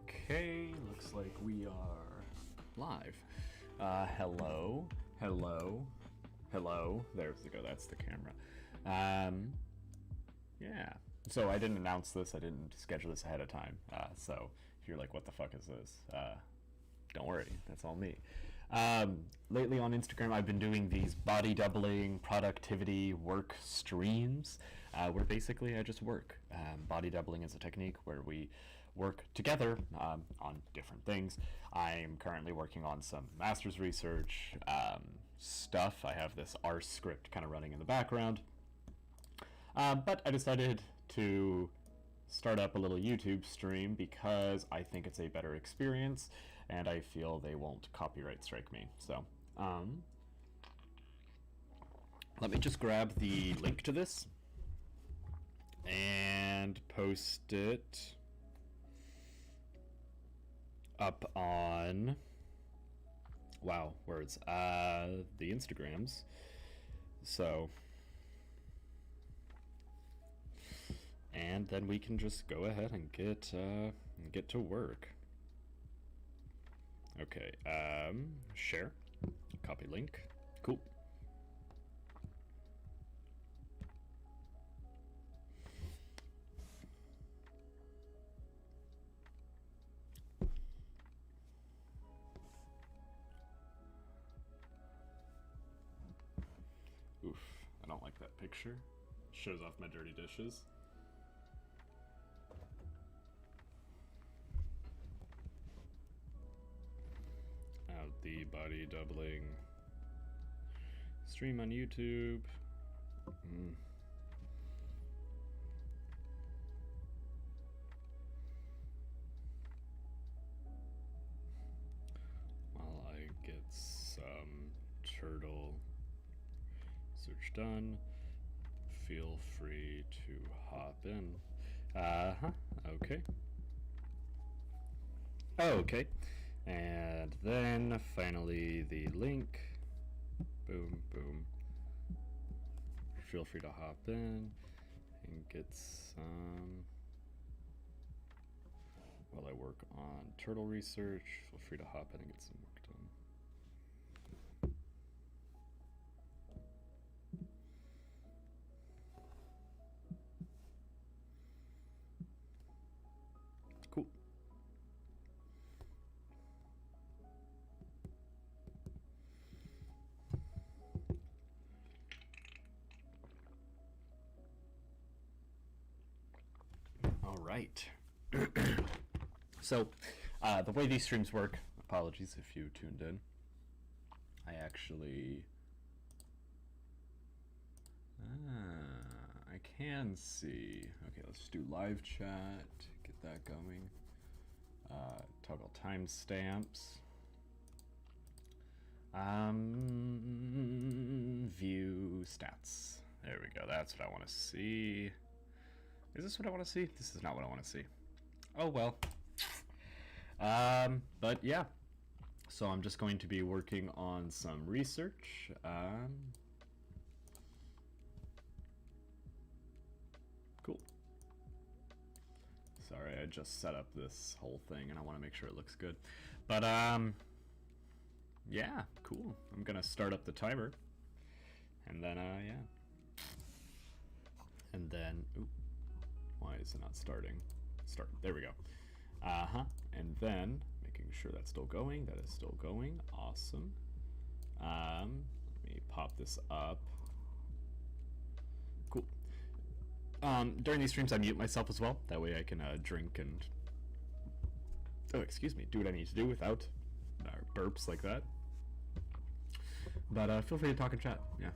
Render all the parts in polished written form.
Okay, looks like we are live. Hello. There we go, that's the camera. Yeah. So I didn't announce this, I didn't schedule this ahead of time. So if you're like, what the fuck is this? Don't worry, that's all me. Lately on Instagram, I've been doing these body doubling productivity work streams, where basically I just work. Body doubling is a technique where we work together on different things. I'm currently working on some master's research stuff. I have this R script kind of running in the background. But I decided to start up a little YouTube stream because I think it's a better experience and I feel they won't copyright strike me. So, let me just grab the link to this and post it up on, wow, words, the Instagrams. So, and then we can just go ahead and get to work. Okay, share, copy link, cool. Oof, I don't like that picture. Shows off my dirty dishes. The body doubling stream on YouTube. While I get some turtle search done, feel free to hop in. Okay. Oh, okay. And then finally the link. Boom, boom. Feel free to hop in and get some, while I work on turtle research, feel free to hop in and get some work done. Cool. All right. So, the way these streams work, apologies if you tuned in, I actually, I can see. Okay, let's do live chat, get that going. Toggle timestamps. View stats. There we go, that's what I want to see. Is this what I want to see? This is not what I want to see. Oh well. But yeah. So I'm just going to be working on some research. Cool. Sorry, I just set up this whole thing and I want to make sure it looks good. But yeah, cool. I'm gonna start up the timer. And then yeah. And then ooh. Why is it not starting? Start. There we go. And then making sure that's still going. That is still going. Awesome. Let me pop this up. Cool. During these streams, I mute myself as well. That way I can drink and, oh, excuse me, do what I need to do without burps like that. But feel free to talk and chat. Yeah.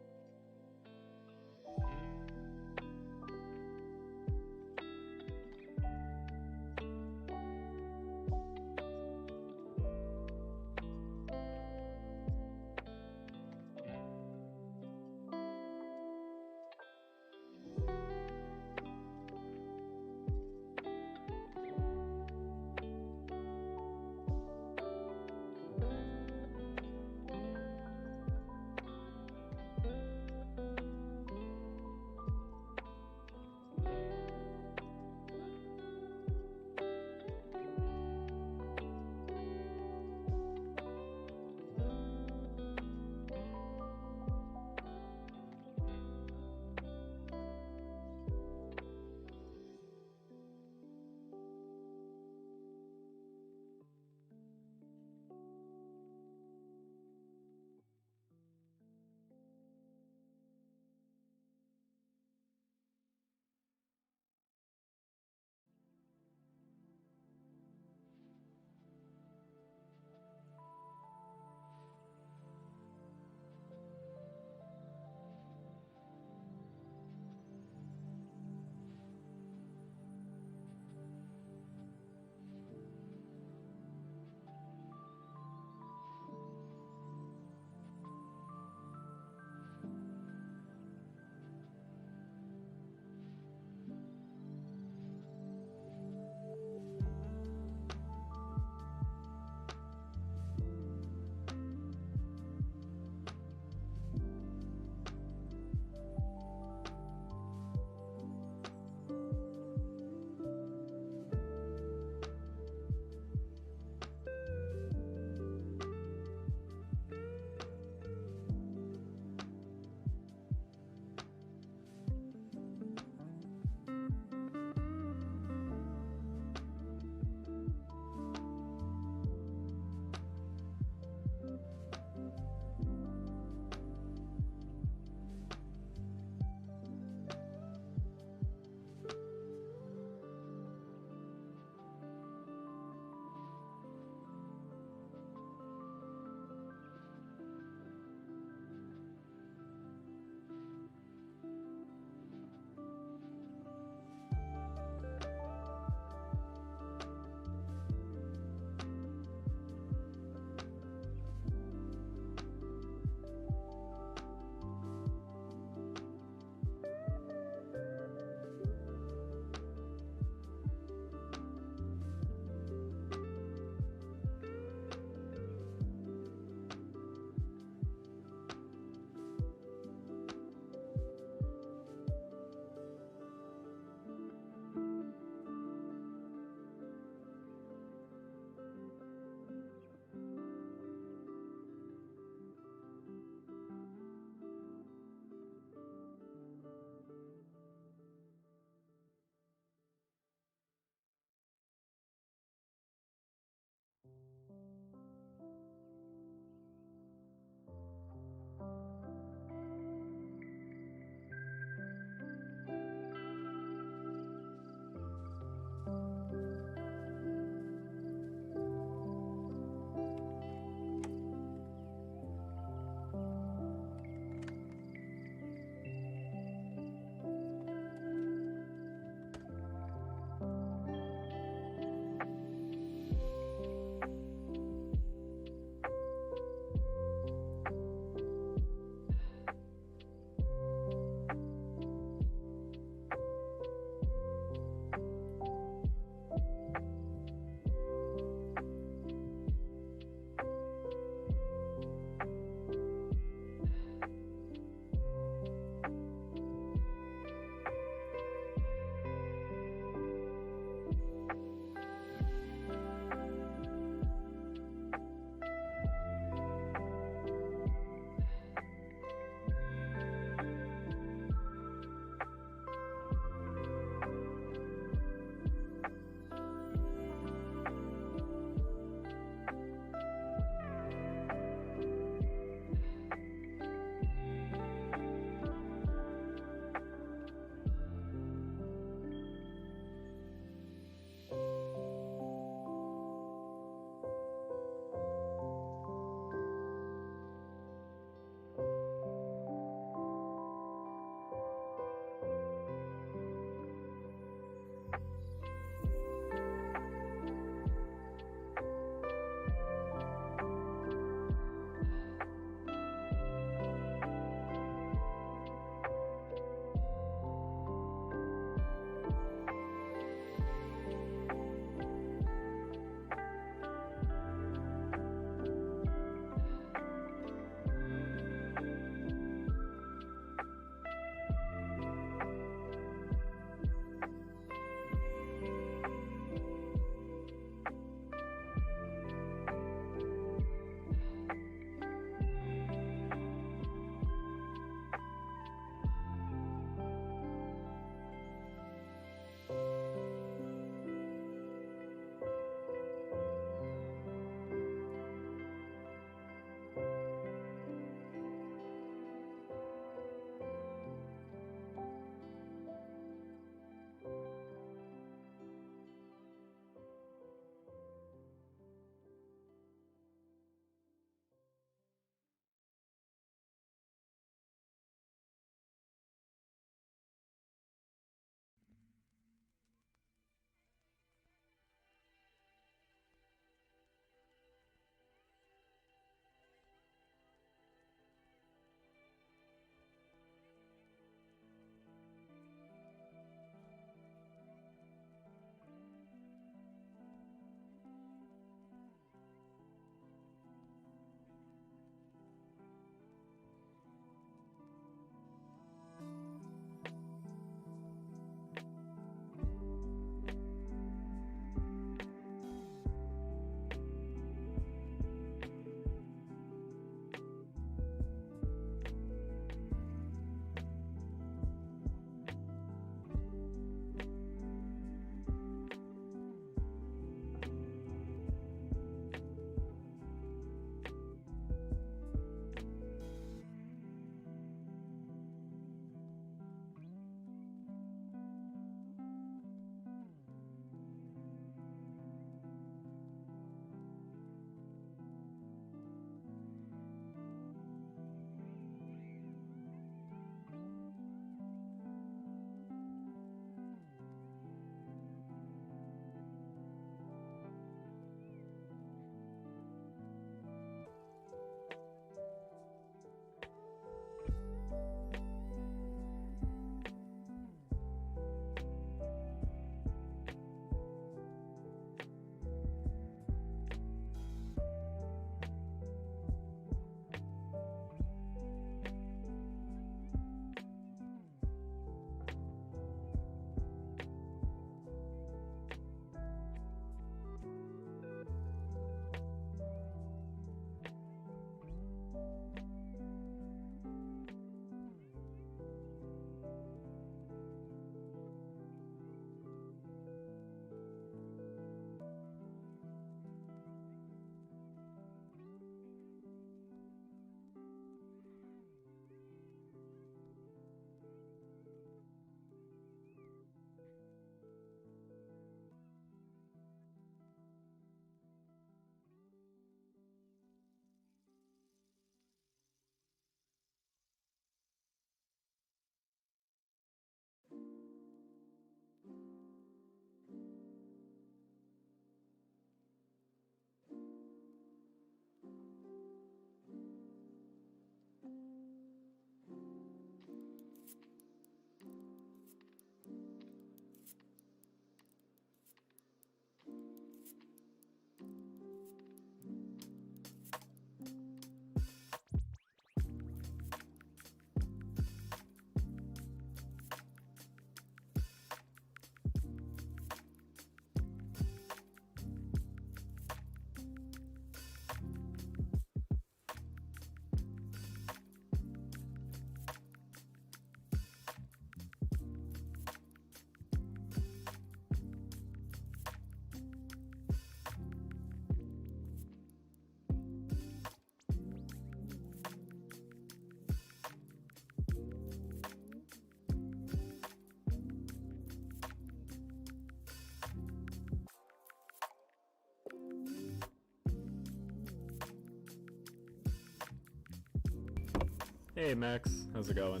Hey Max, how's it going?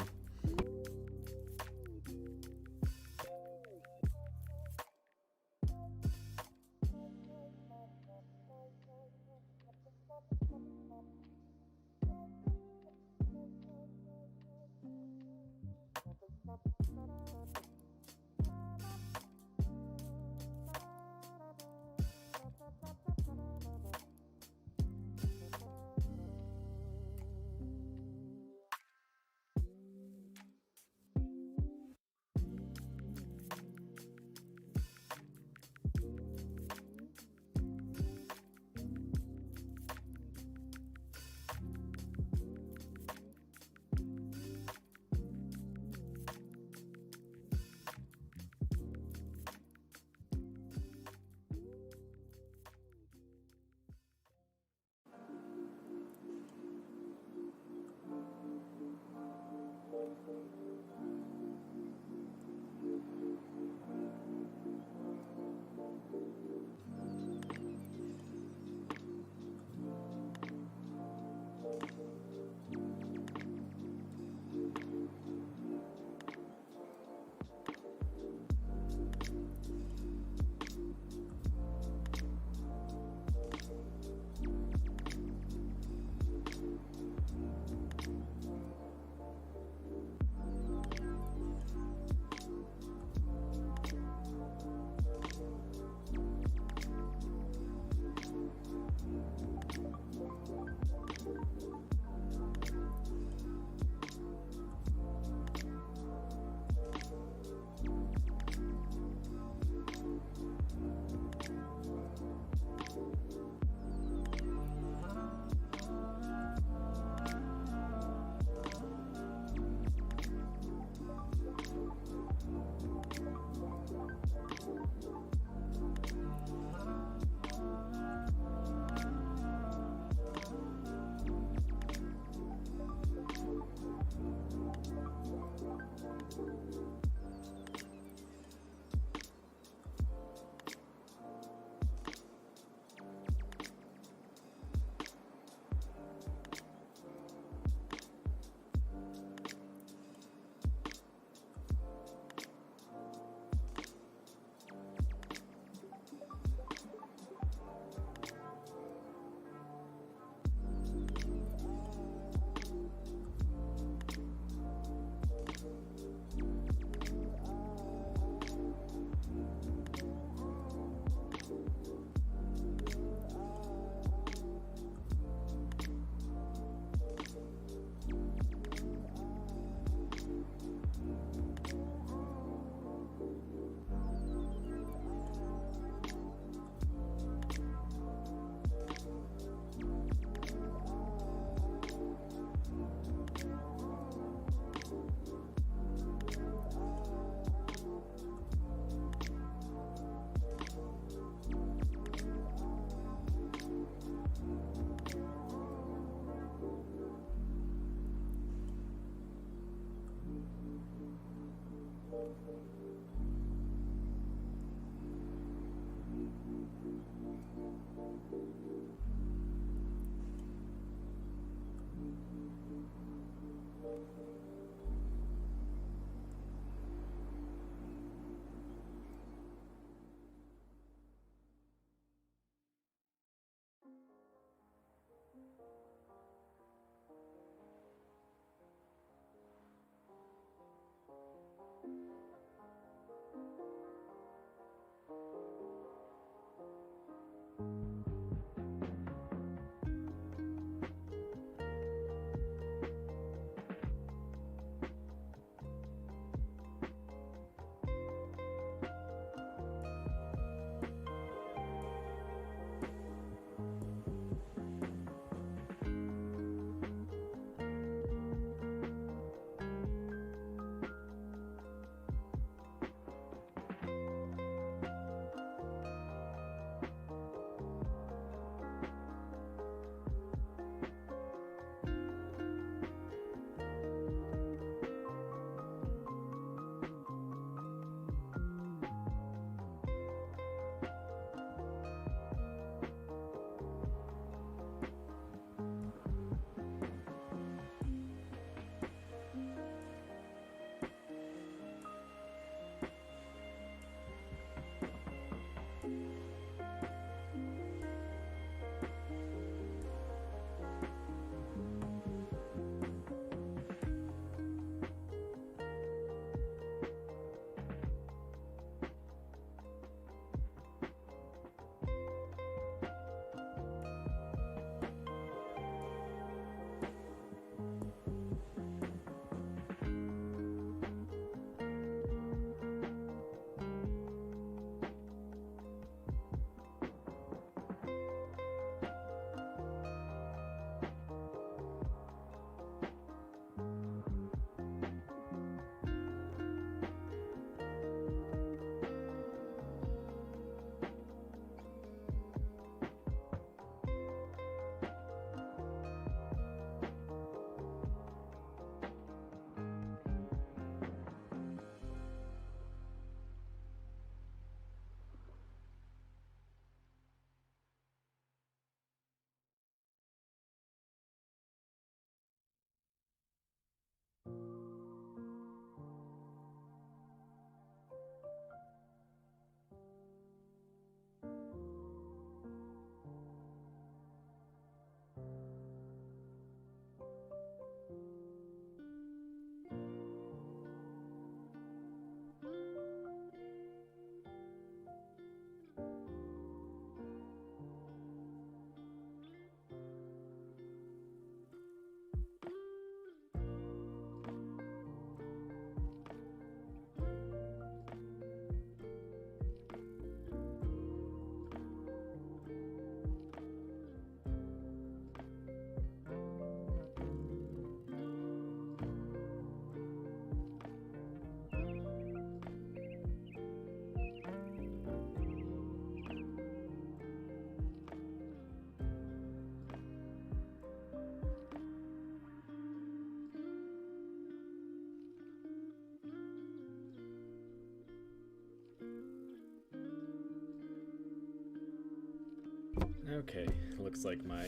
Okay, looks like my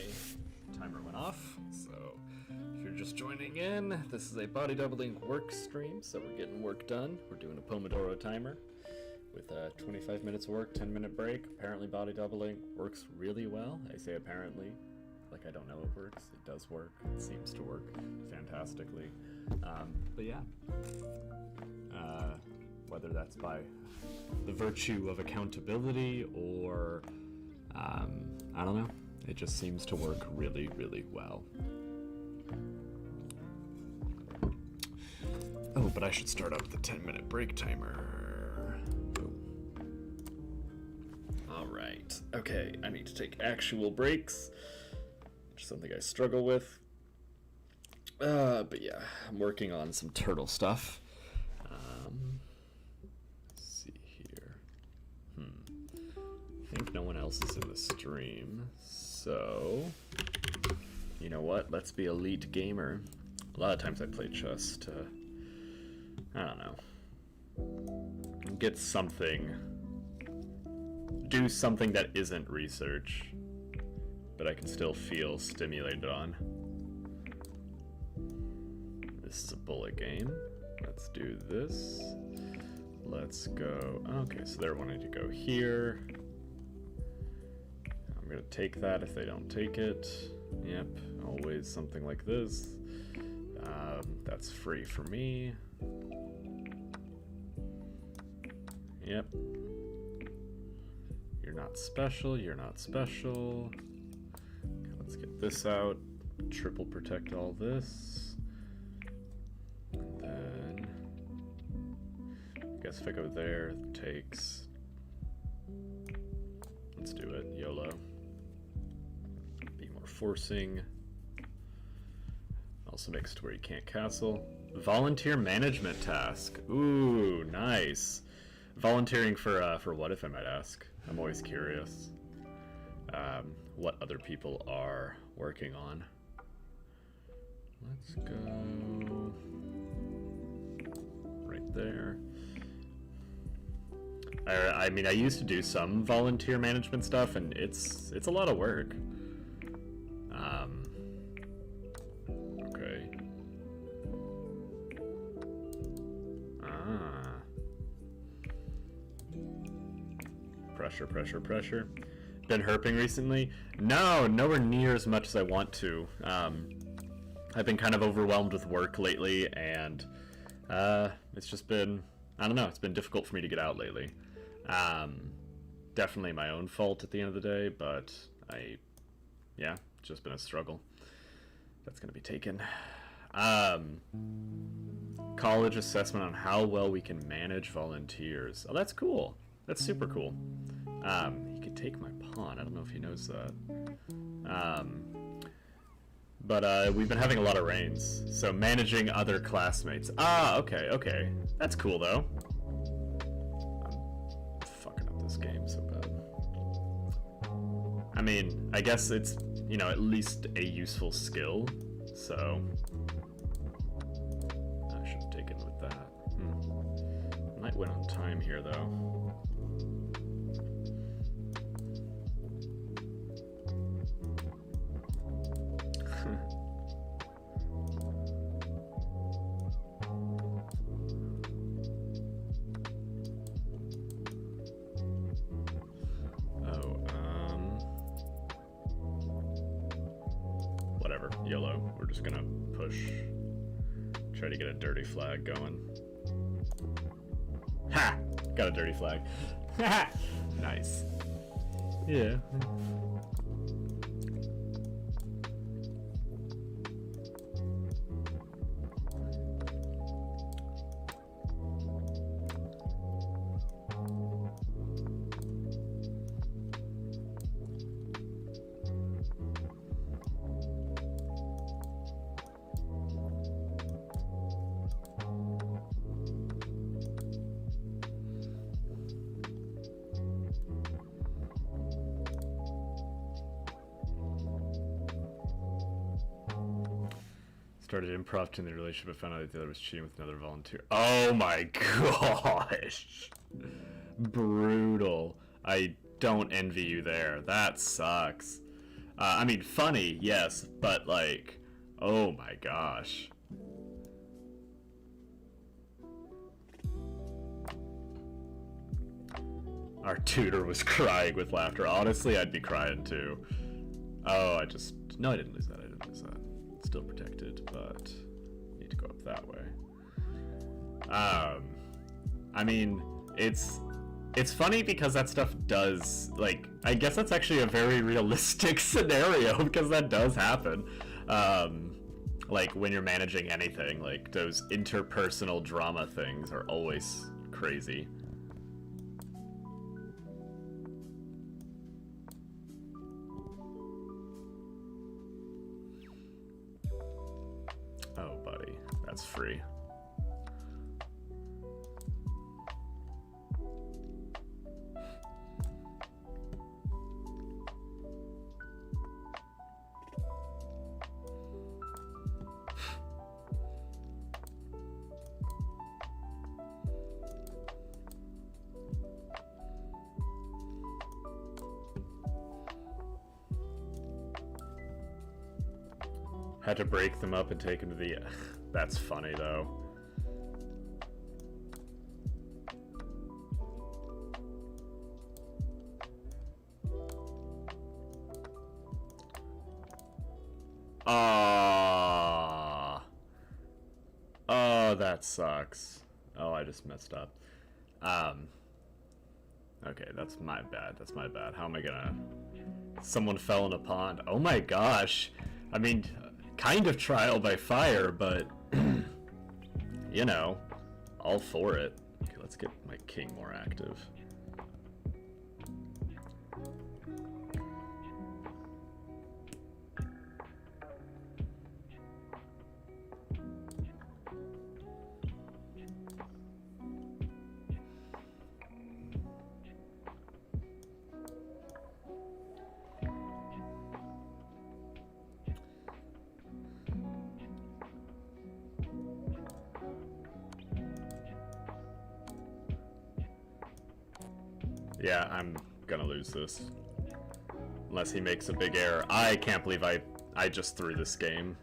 timer went off, so if you're just joining in, this is a Boudy Doubling work stream, so we're getting work done. We're doing a Pomodoro timer with 25 minutes of work, 10-minute break. Apparently Boudy Doubling works really well. I say apparently, like I don't know it works. It does work. It seems to work fantastically. But yeah, whether that's by the virtue of accountability or I don't know, it just seems to work really, really well. Oh, but I should start out with the 10-minute break timer. All right. Okay, I need to take actual breaks, which is something I struggle with. But yeah, I'm working on some turtle stuff. Let's see here. I think no one else is in the stream, so you know what? Let's be elite gamer. A lot of times I play chess to, I don't know, get something, do something that isn't research, but I can still feel stimulated on. This is a bullet game. Let's do this. Let's go. Okay, so they're wanting to go here. I'm gonna take that if they don't take it. Yep, always something like this. That's free for me. Yep. You're not special, you're not special. Okay, let's get this out. Triple protect all this. And then I guess if I go there, it takes. Let's do it. YOLO. Be more forcing. Also makes it to where you can't castle. Volunteer management task. Ooh, nice. Volunteering for what, if I might ask? I'm always curious. What other people are working on. Let's go right there. I mean, I used to do some volunteer management stuff, and it's a lot of work. Okay. Pressure, pressure, pressure. Been herping recently? No, nowhere near as much as I want to. I've been kind of overwhelmed with work lately, and it's just been, I don't know, it's been difficult for me to get out lately. Definitely my own fault at the end of the day, but yeah, it's just been a struggle. That's gonna be taken. College assessment on how well we can manage volunteers. Oh, that's cool. That's super cool. He could take my pawn. I don't know if he knows that. But we've been having a lot of rains, so managing other classmates. Ah, okay, okay. That's cool, though. I'm fucking up this game so bad. I mean, I guess it's, you know, at least a useful skill, so I should have taken with that. Might win on time here, though. Whatever, YOLO. We're just gonna push, try to get a dirty flag going. Ha! Got a dirty flag. Nice. Yeah. Started improv in the relationship, but found out that the other was cheating with another volunteer. Oh my gosh. Brutal. I don't envy you there. That sucks. I mean, funny, yes, but like, oh my gosh. Our tutor was crying with laughter. Honestly, I'd be crying too. Oh, no, I didn't lose that. I didn't lose that. It's still protected, but I need to go up that way. I mean, it's funny because that stuff does, like, I guess that's actually a very realistic scenario because that does happen. Like when you're managing anything, like those interpersonal drama things are always crazy. Oh, buddy, that's free. Had to break them up and take them to the... That's funny, though. Oh, that sucks. Oh, I just messed up. Okay, that's my bad. That's my bad. How am I gonna... Someone fell in a pond. Oh my gosh. I mean... kind of trial by fire, but you know, all for it. Okay, let's get my king more active. Yeah, I'm gonna lose this. Unless he makes a big error. I can't believe I just threw this game.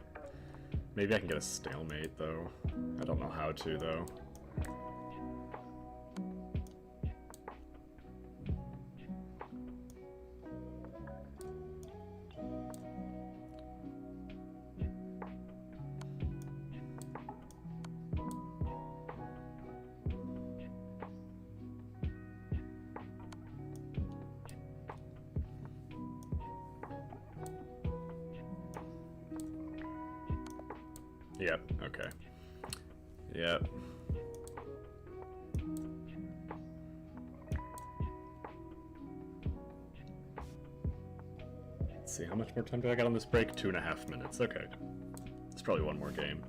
Maybe I can get a stalemate, though. I don't know how to, though. Yep, okay. Yep. Let's see, how much more time do I got on this break? 2.5 minutes, okay. It's probably one more game.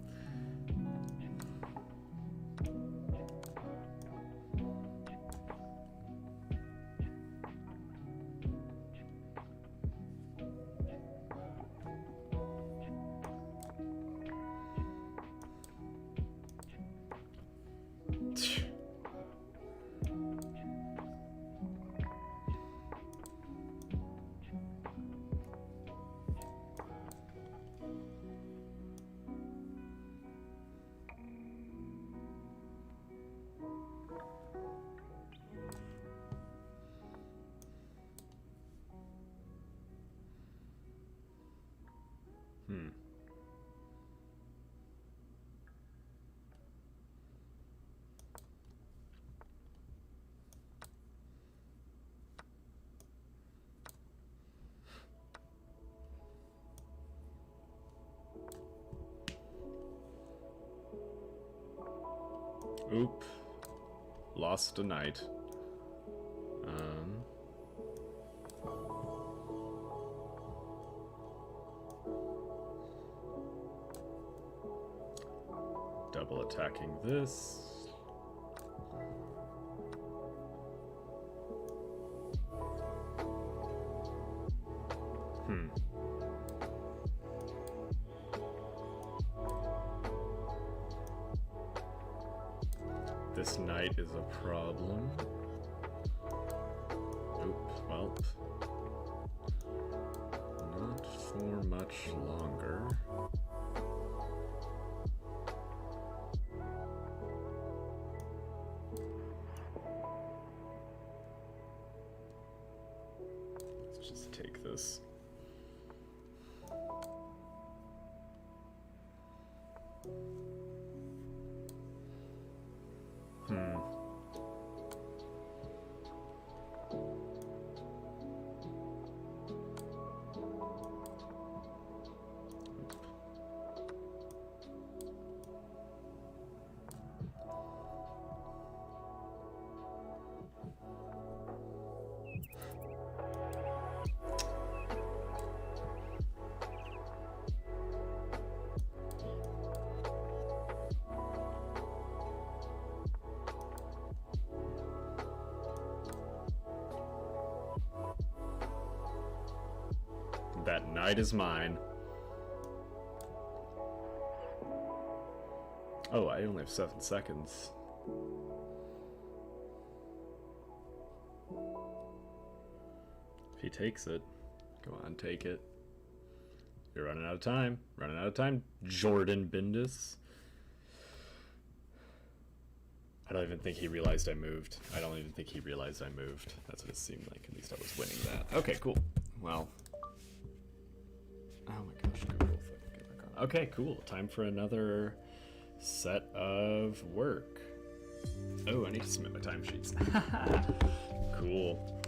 Oop. Lost a knight. Double attacking this. This knight is a problem. Nope. Well, not for much longer. Let's just take this. That night is mine. Oh, I only have 7 seconds. If he takes it, go on, take it. You're running out of time. Running out of time, Jordan Bindis. I don't even think he realized I moved. I don't even think he realized I moved. That's what it seemed like. At least I was winning that. Okay, cool. Well. Oh my gosh, Google. Get back on. Okay, cool. Time for another set of work. Oh, I need to submit my timesheets. Cool.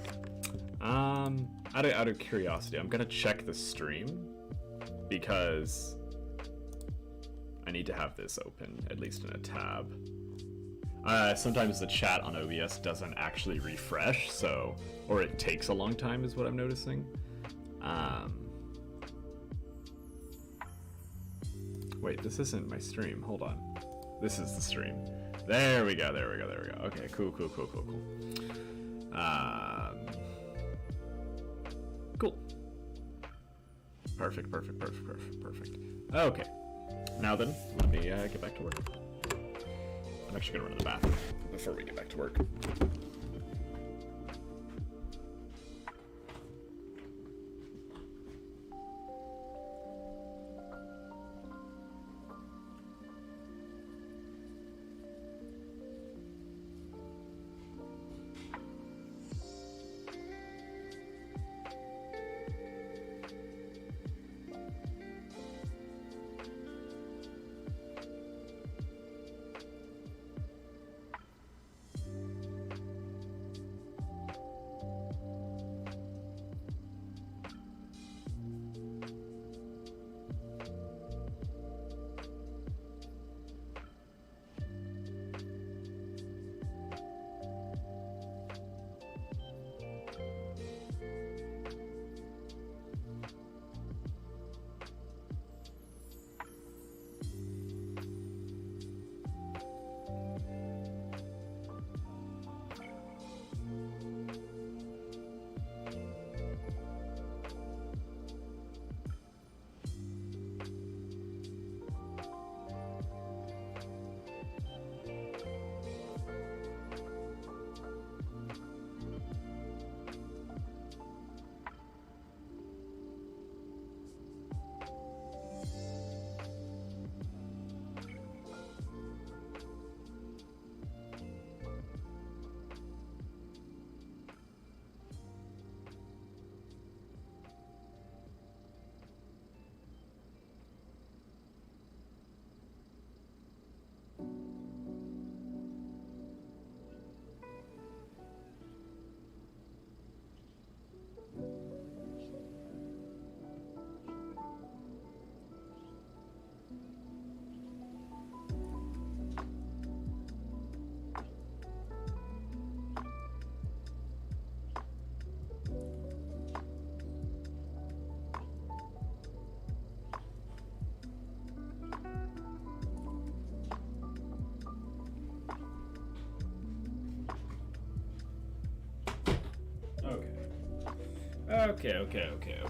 Out of curiosity, I'm gonna check the stream because I need to have this open, at least in a tab. Sometimes the chat on OBS doesn't actually refresh, so, or it takes a long time is what I'm noticing. Wait, this isn't my stream. Hold on. This is the stream. There we go, there we go, there we go. Okay, cool. Cool. Perfect. Okay. Now then, let me get back to work. I'm actually gonna run to the bathroom before we get back to work.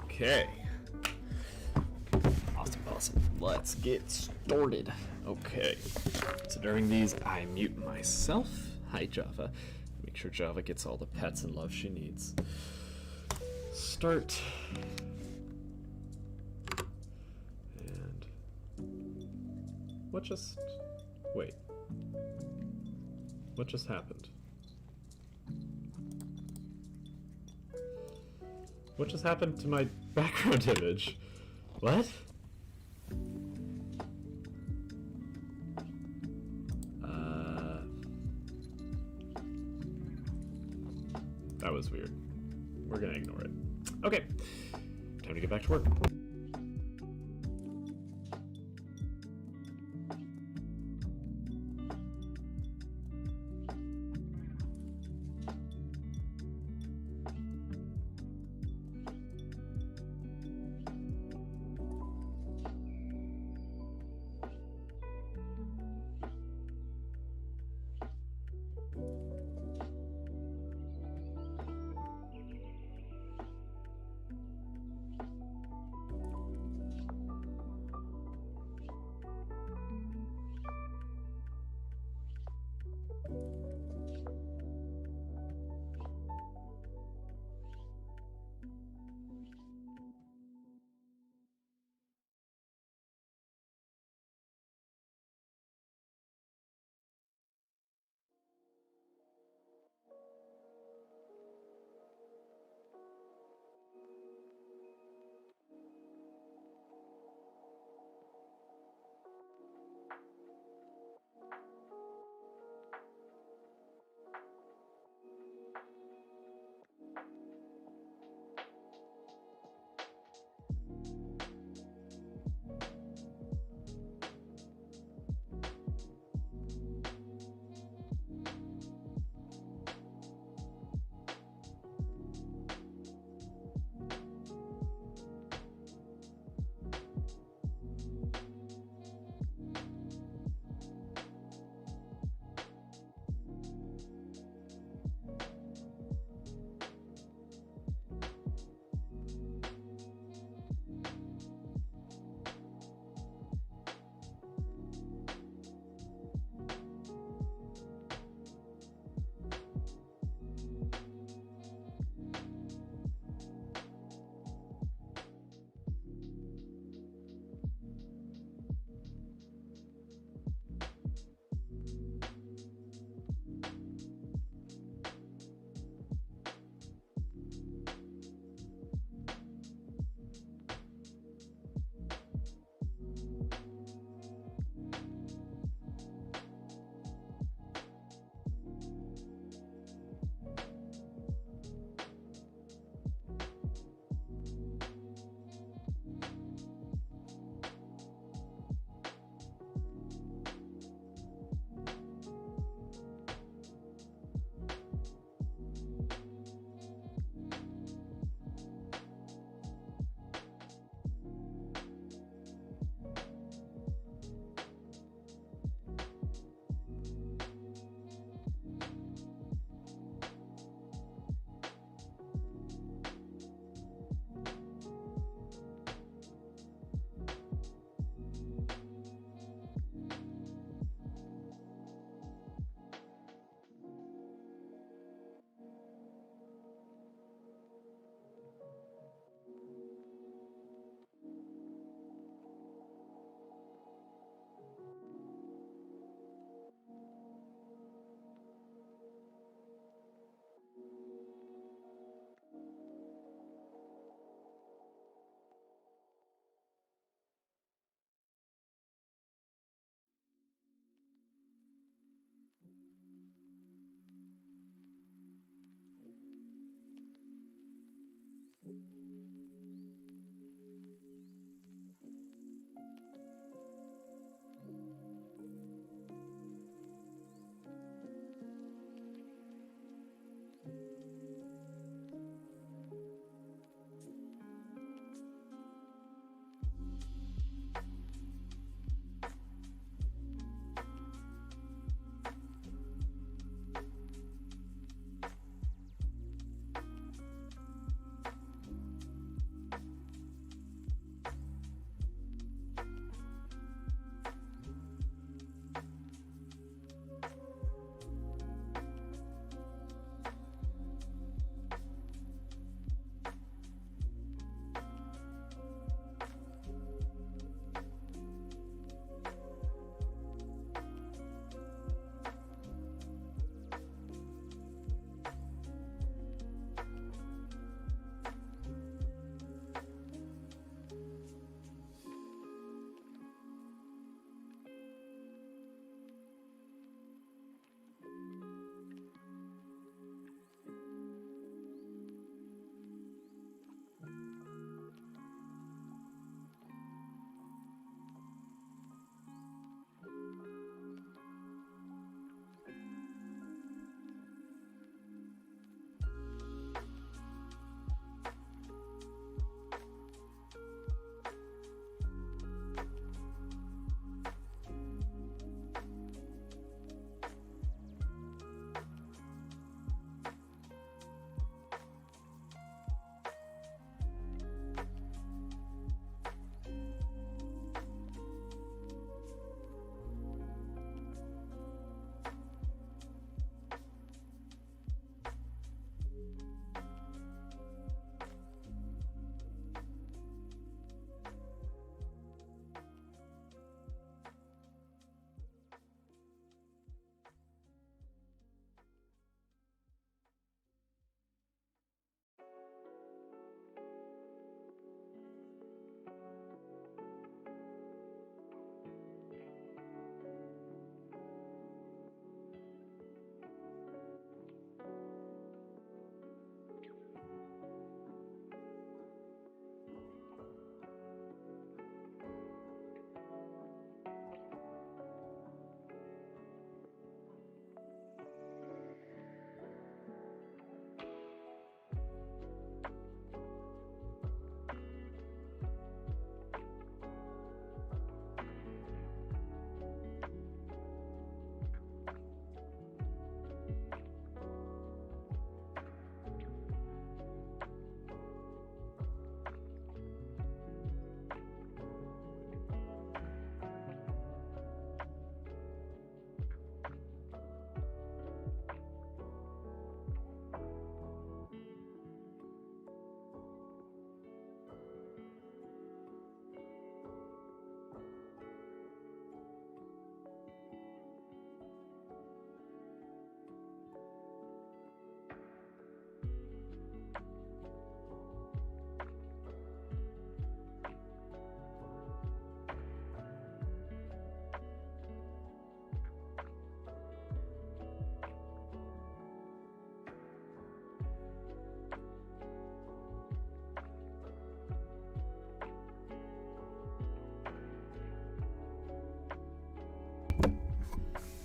Okay. Awesome. Let's get started. Okay. So during these, I mute myself. Hi, Java. Make sure Java gets all the pets and love she needs. Start. And what just... Wait. What just happened? What just happened to my background image? What? That was weird. We're gonna ignore it. Okay, time to get back to work.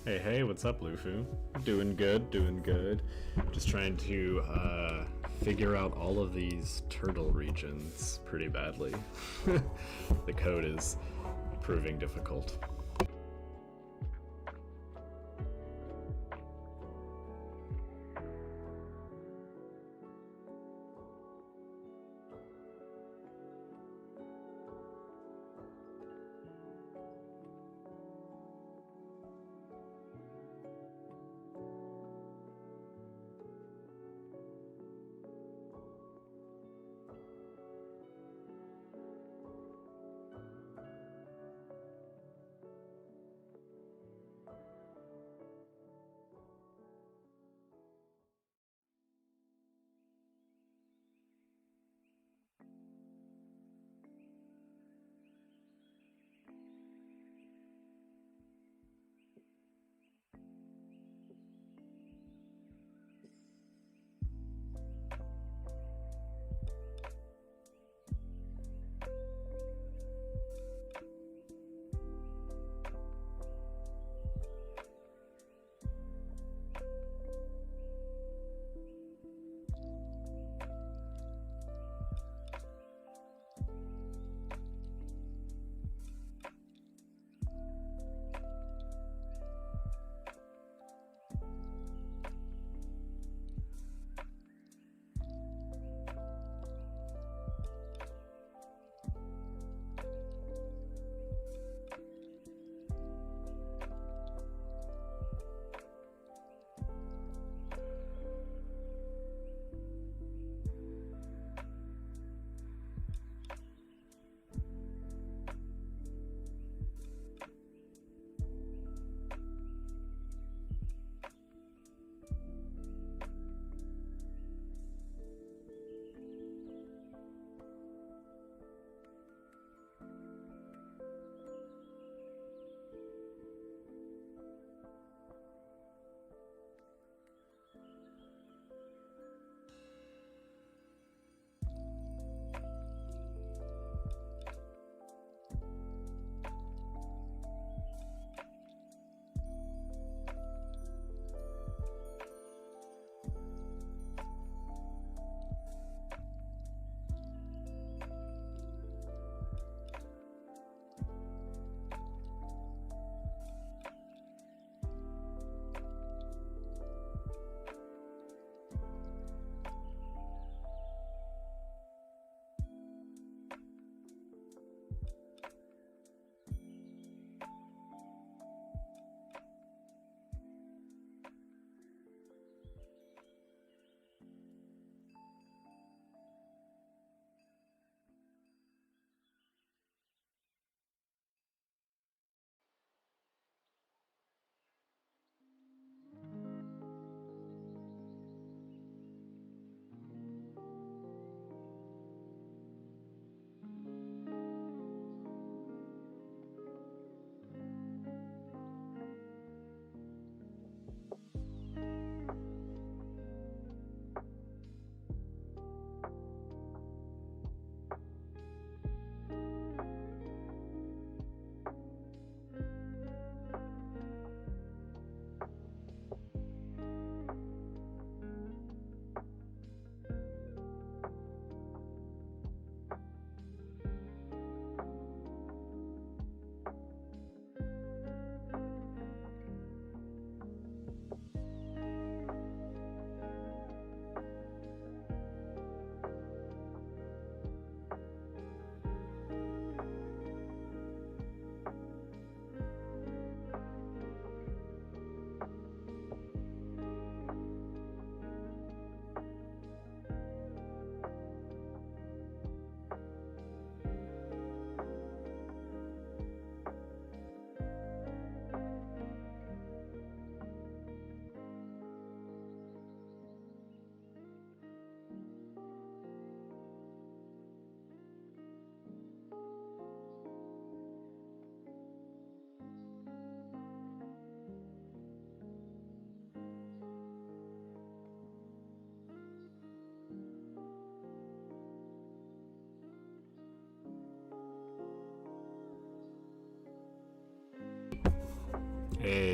Hey, hey, what's up, Lufu? Doing good, doing good. Just trying to figure out all of these turtle regions pretty badly. The code is proving difficult.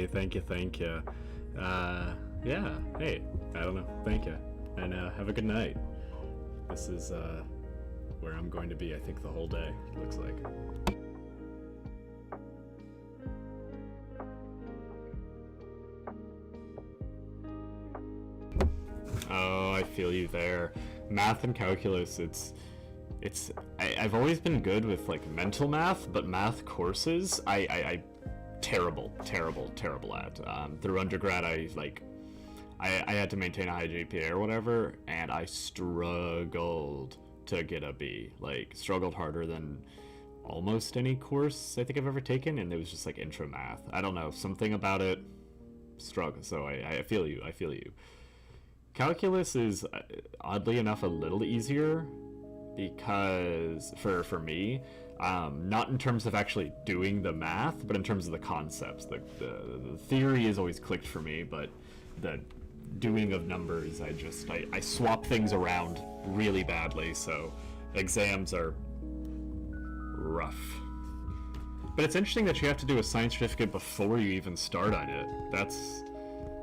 Hey, thank you, thank you. Yeah, hey, I don't know, thank you. And have a good night. This is where I'm going to be, I think, the whole day, looks like. Oh, I feel you there. Math and calculus, I've always been good with like mental math, but math courses, I terrible at. Through undergrad, I had to maintain a high GPA or whatever, and I struggled to get a B. Like, struggled harder than almost any course I think I've ever taken, and it was just like intro math. I don't know, something about it struggle. So I feel you. Calculus is oddly enough a little easier because for me, not in terms of actually doing the math, but in terms of the concepts. The theory is always clicked for me, but the doing of numbers, I swap things around really badly, so exams are rough. But it's interesting that you have to do a science certificate before you even start on it.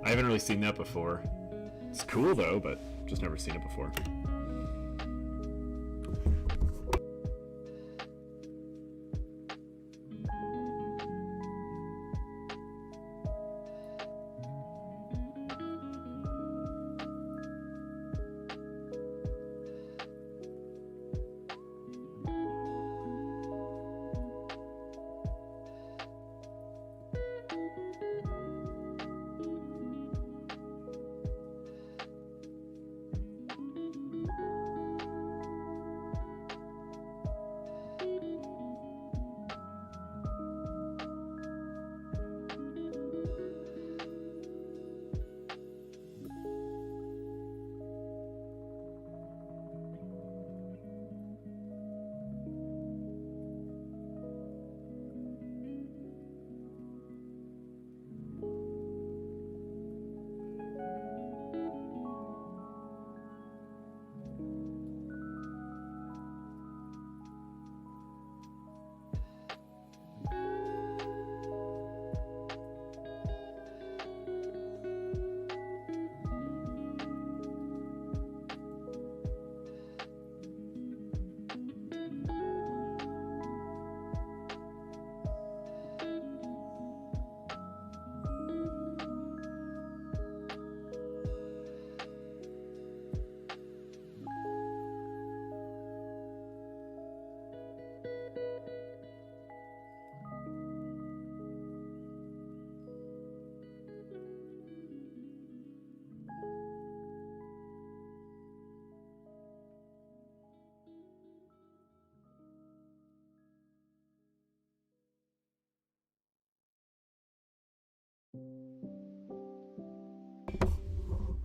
I haven't really seen that before. It's cool though, but just never seen it before.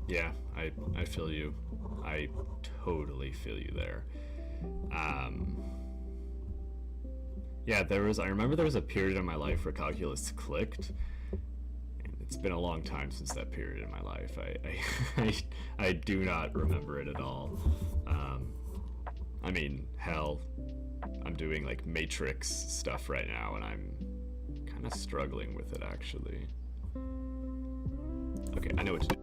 Yeah, I feel you. I totally feel you there. Yeah, I remember there was a period in my life where calculus clicked, and it's been a long time since that period in my life. I do not remember it at all. I mean, hell, I'm doing like matrix stuff right now, and I'm kind of struggling with it actually. Okay, I know what to do.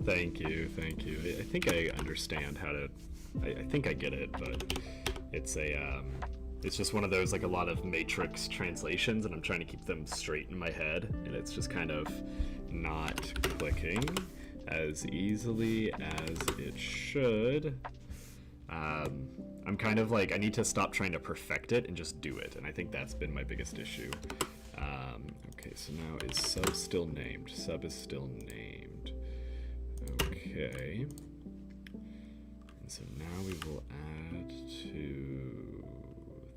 Thank you. I think I understand how to. I think I get it, but it's just one of those, like, a lot of matrix translations, and I'm trying to keep them straight in my head, and it's just kind of not clicking as easily as it should. I'm kind of like, I need to stop trying to perfect it and just do it, and I think that's been my biggest issue. Okay, so now is sub still named? Sub is still named. Okay. Okay. And so now we will add to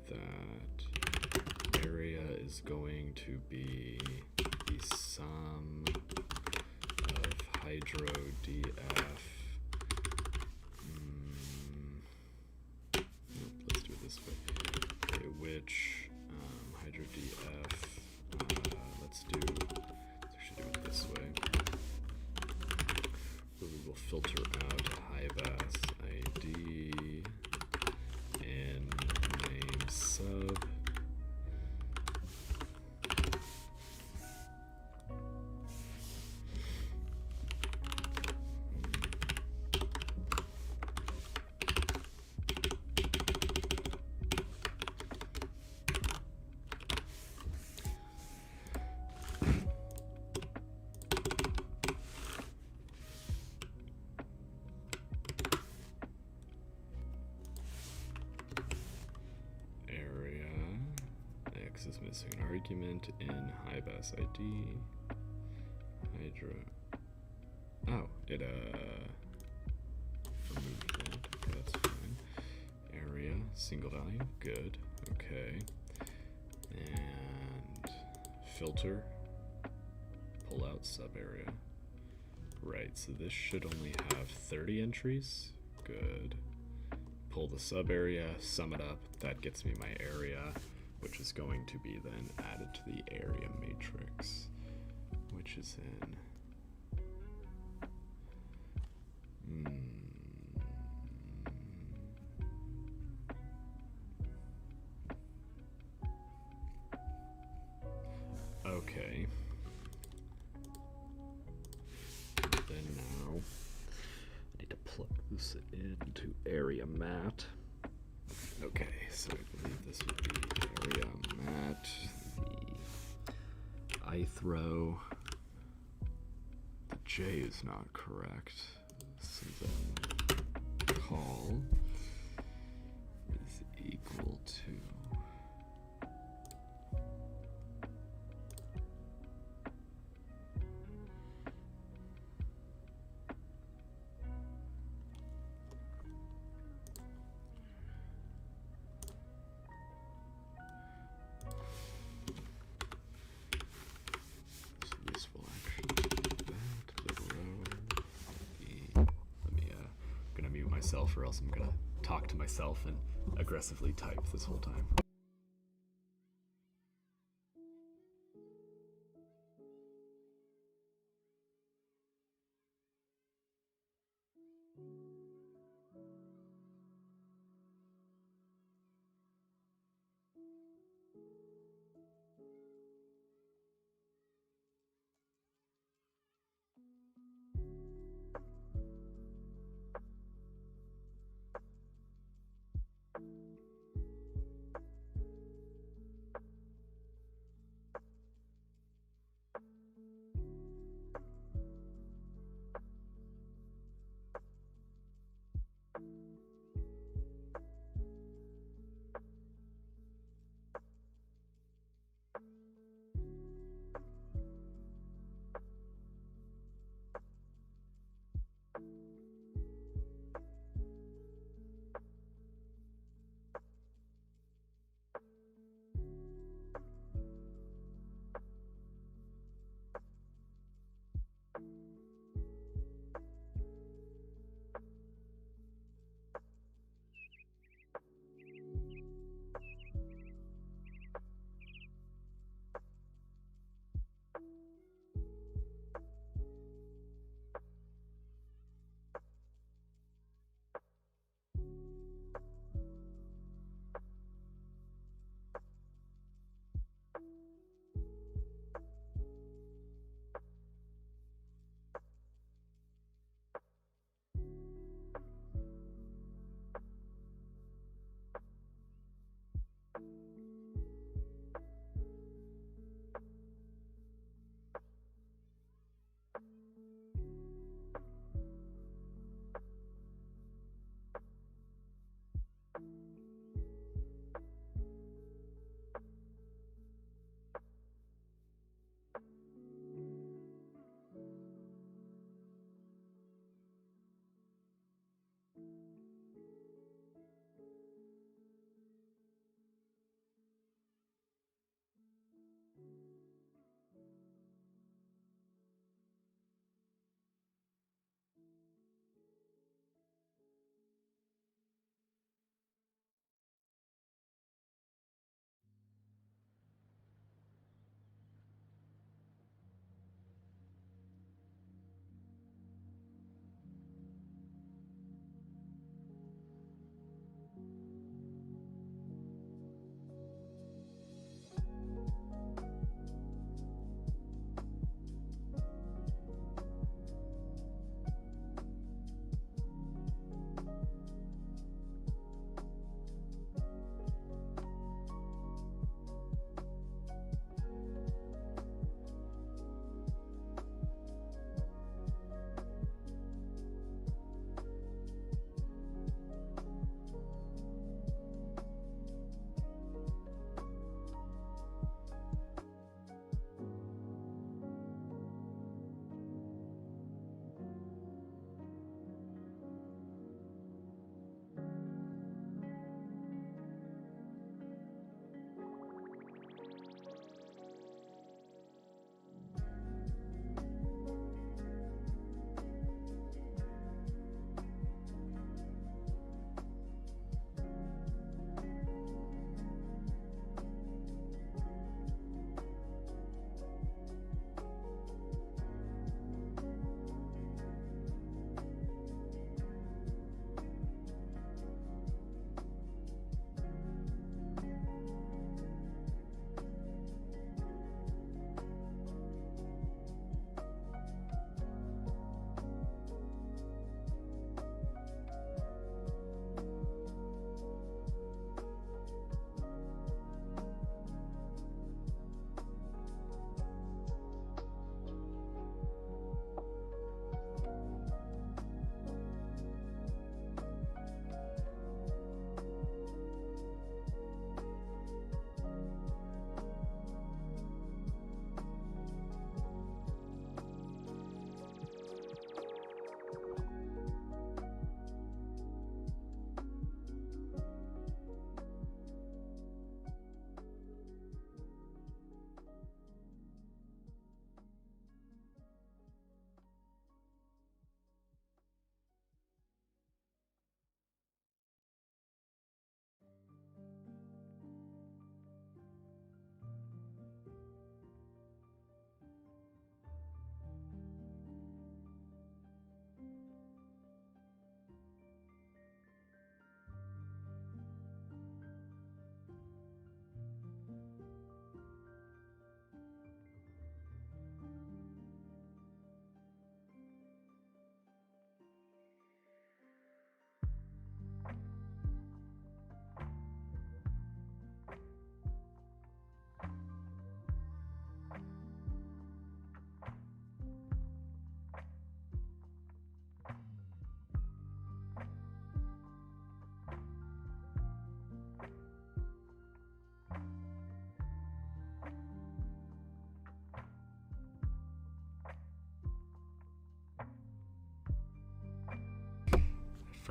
that area is going to be the sum of hydro df. Nope, let's do it this way. Okay, which hydro df, let's actually do it this way. Where we will filter out high-bass ID in name sub. Is missing an argument in high-bass ID. Hydro. Oh, it removed that. Okay, that's fine. Area, single value, good. Okay. And filter, pull out sub area. Right, so this should only have 30 entries. Good. Pull the sub area, sum it up. That gets me my area, which is going to be then added to the area matrix, which is in okay. Then now I need to plug this into area mat. Okay, so I believe this would be area mat, the ith row. The J is not correct. So then call is equal to myself, or else I'm gonna talk to myself and aggressively type this whole time.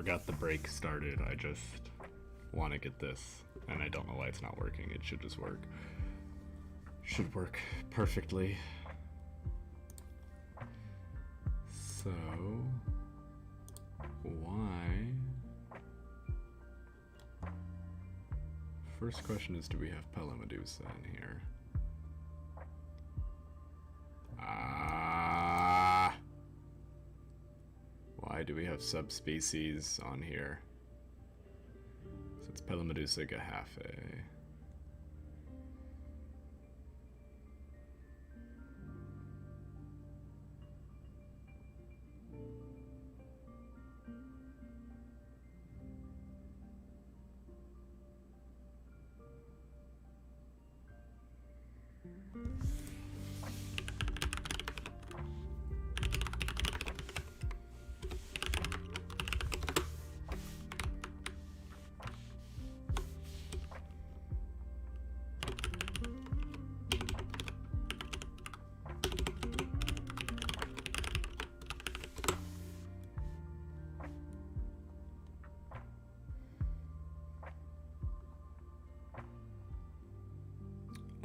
got the break started. I just want to get this, and I don't know why it's not working. It should just work. Should work perfectly. So, why? First question is, do we have Phylomedusa in here? Why do we have subspecies on here? So it's Phylomedusa gahafe.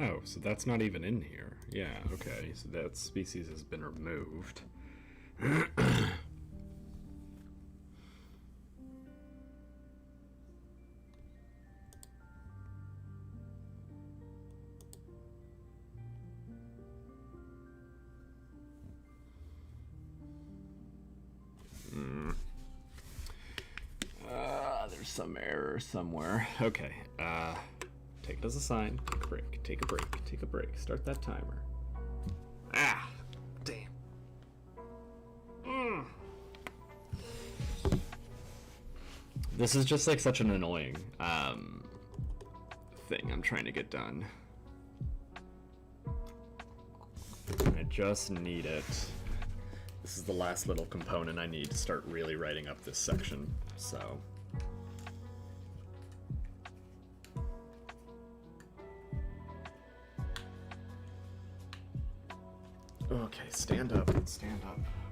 Oh, so that's not even in here. Yeah, okay, so that species has been removed. There's some error somewhere. Okay, take it as a sign. Take a break. Take a break. Take a break. Start that timer. Ah! Damn. This is just like such an annoying thing I'm trying to get done. I just need it. This is the last little component I need to start really writing up this section, so... Okay, stand up,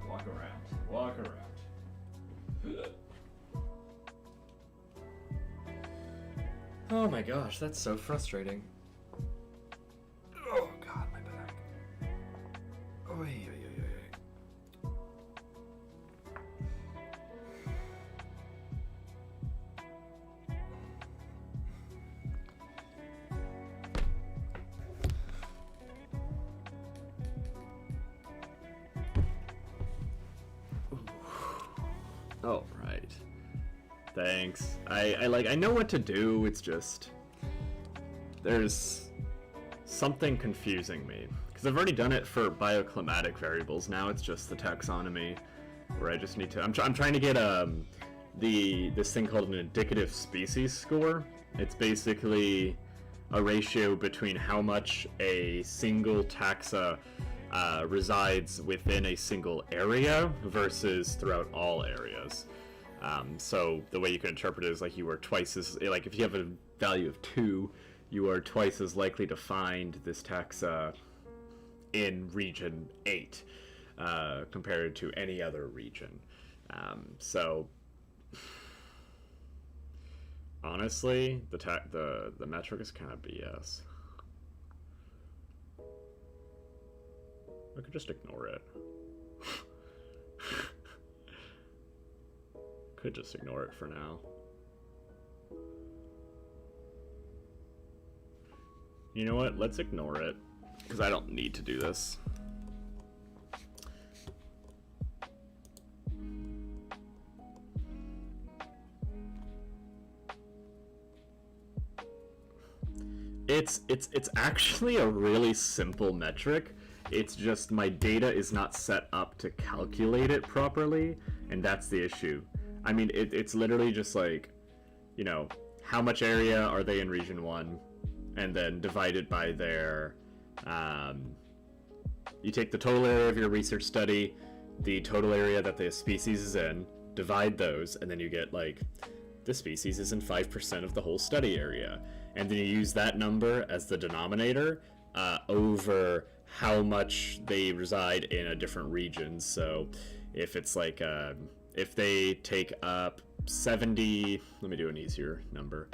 walk around. Oh my gosh, that's so frustrating. Oh god, my back. Oy, oy, oy, oy. Oh, right. Thanks. I know what to do, it's just... There's something confusing me. Because I've already done it for bioclimatic variables, now it's just the taxonomy, where I just need to... I'm trying to get this thing called an indicative species score. It's basically a ratio between how much a single taxa resides within a single area versus throughout all areas. So the way you can interpret it is like you are twice as, like if you have a value of 2, you are twice as likely to find this taxa in region 8 compared to any other region. So honestly, the metric is kind of BS. I could just ignore it. Could just ignore it for now. You know what? Let's ignore it, because I don't need to do this. It's actually a really simple metric. It's just my data is not set up to calculate it properly, and that's the issue. I mean, it's literally just like, you know, how much area are they in region 1, and then divided by their, you take the total area of your research study, the total area that the species is in, divide those, and then you get like, the species is in 5% of the whole study area. And then you use that number as the denominator over how much they reside in a different region. So if it's like, if they take up 70, let me do an easier number.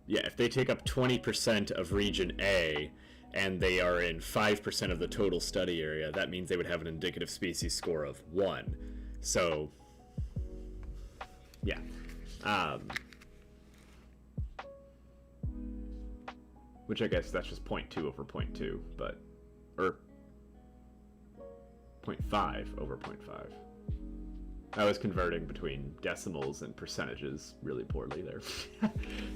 Yeah, if they take up 20% of region A and they are in 5% of the total study area, that means they would have an indicative species score of 1. So, yeah. Which I guess that's just 0.2 over 0.2, but, or 0.5 over 0.5. I was converting between decimals and percentages really poorly there.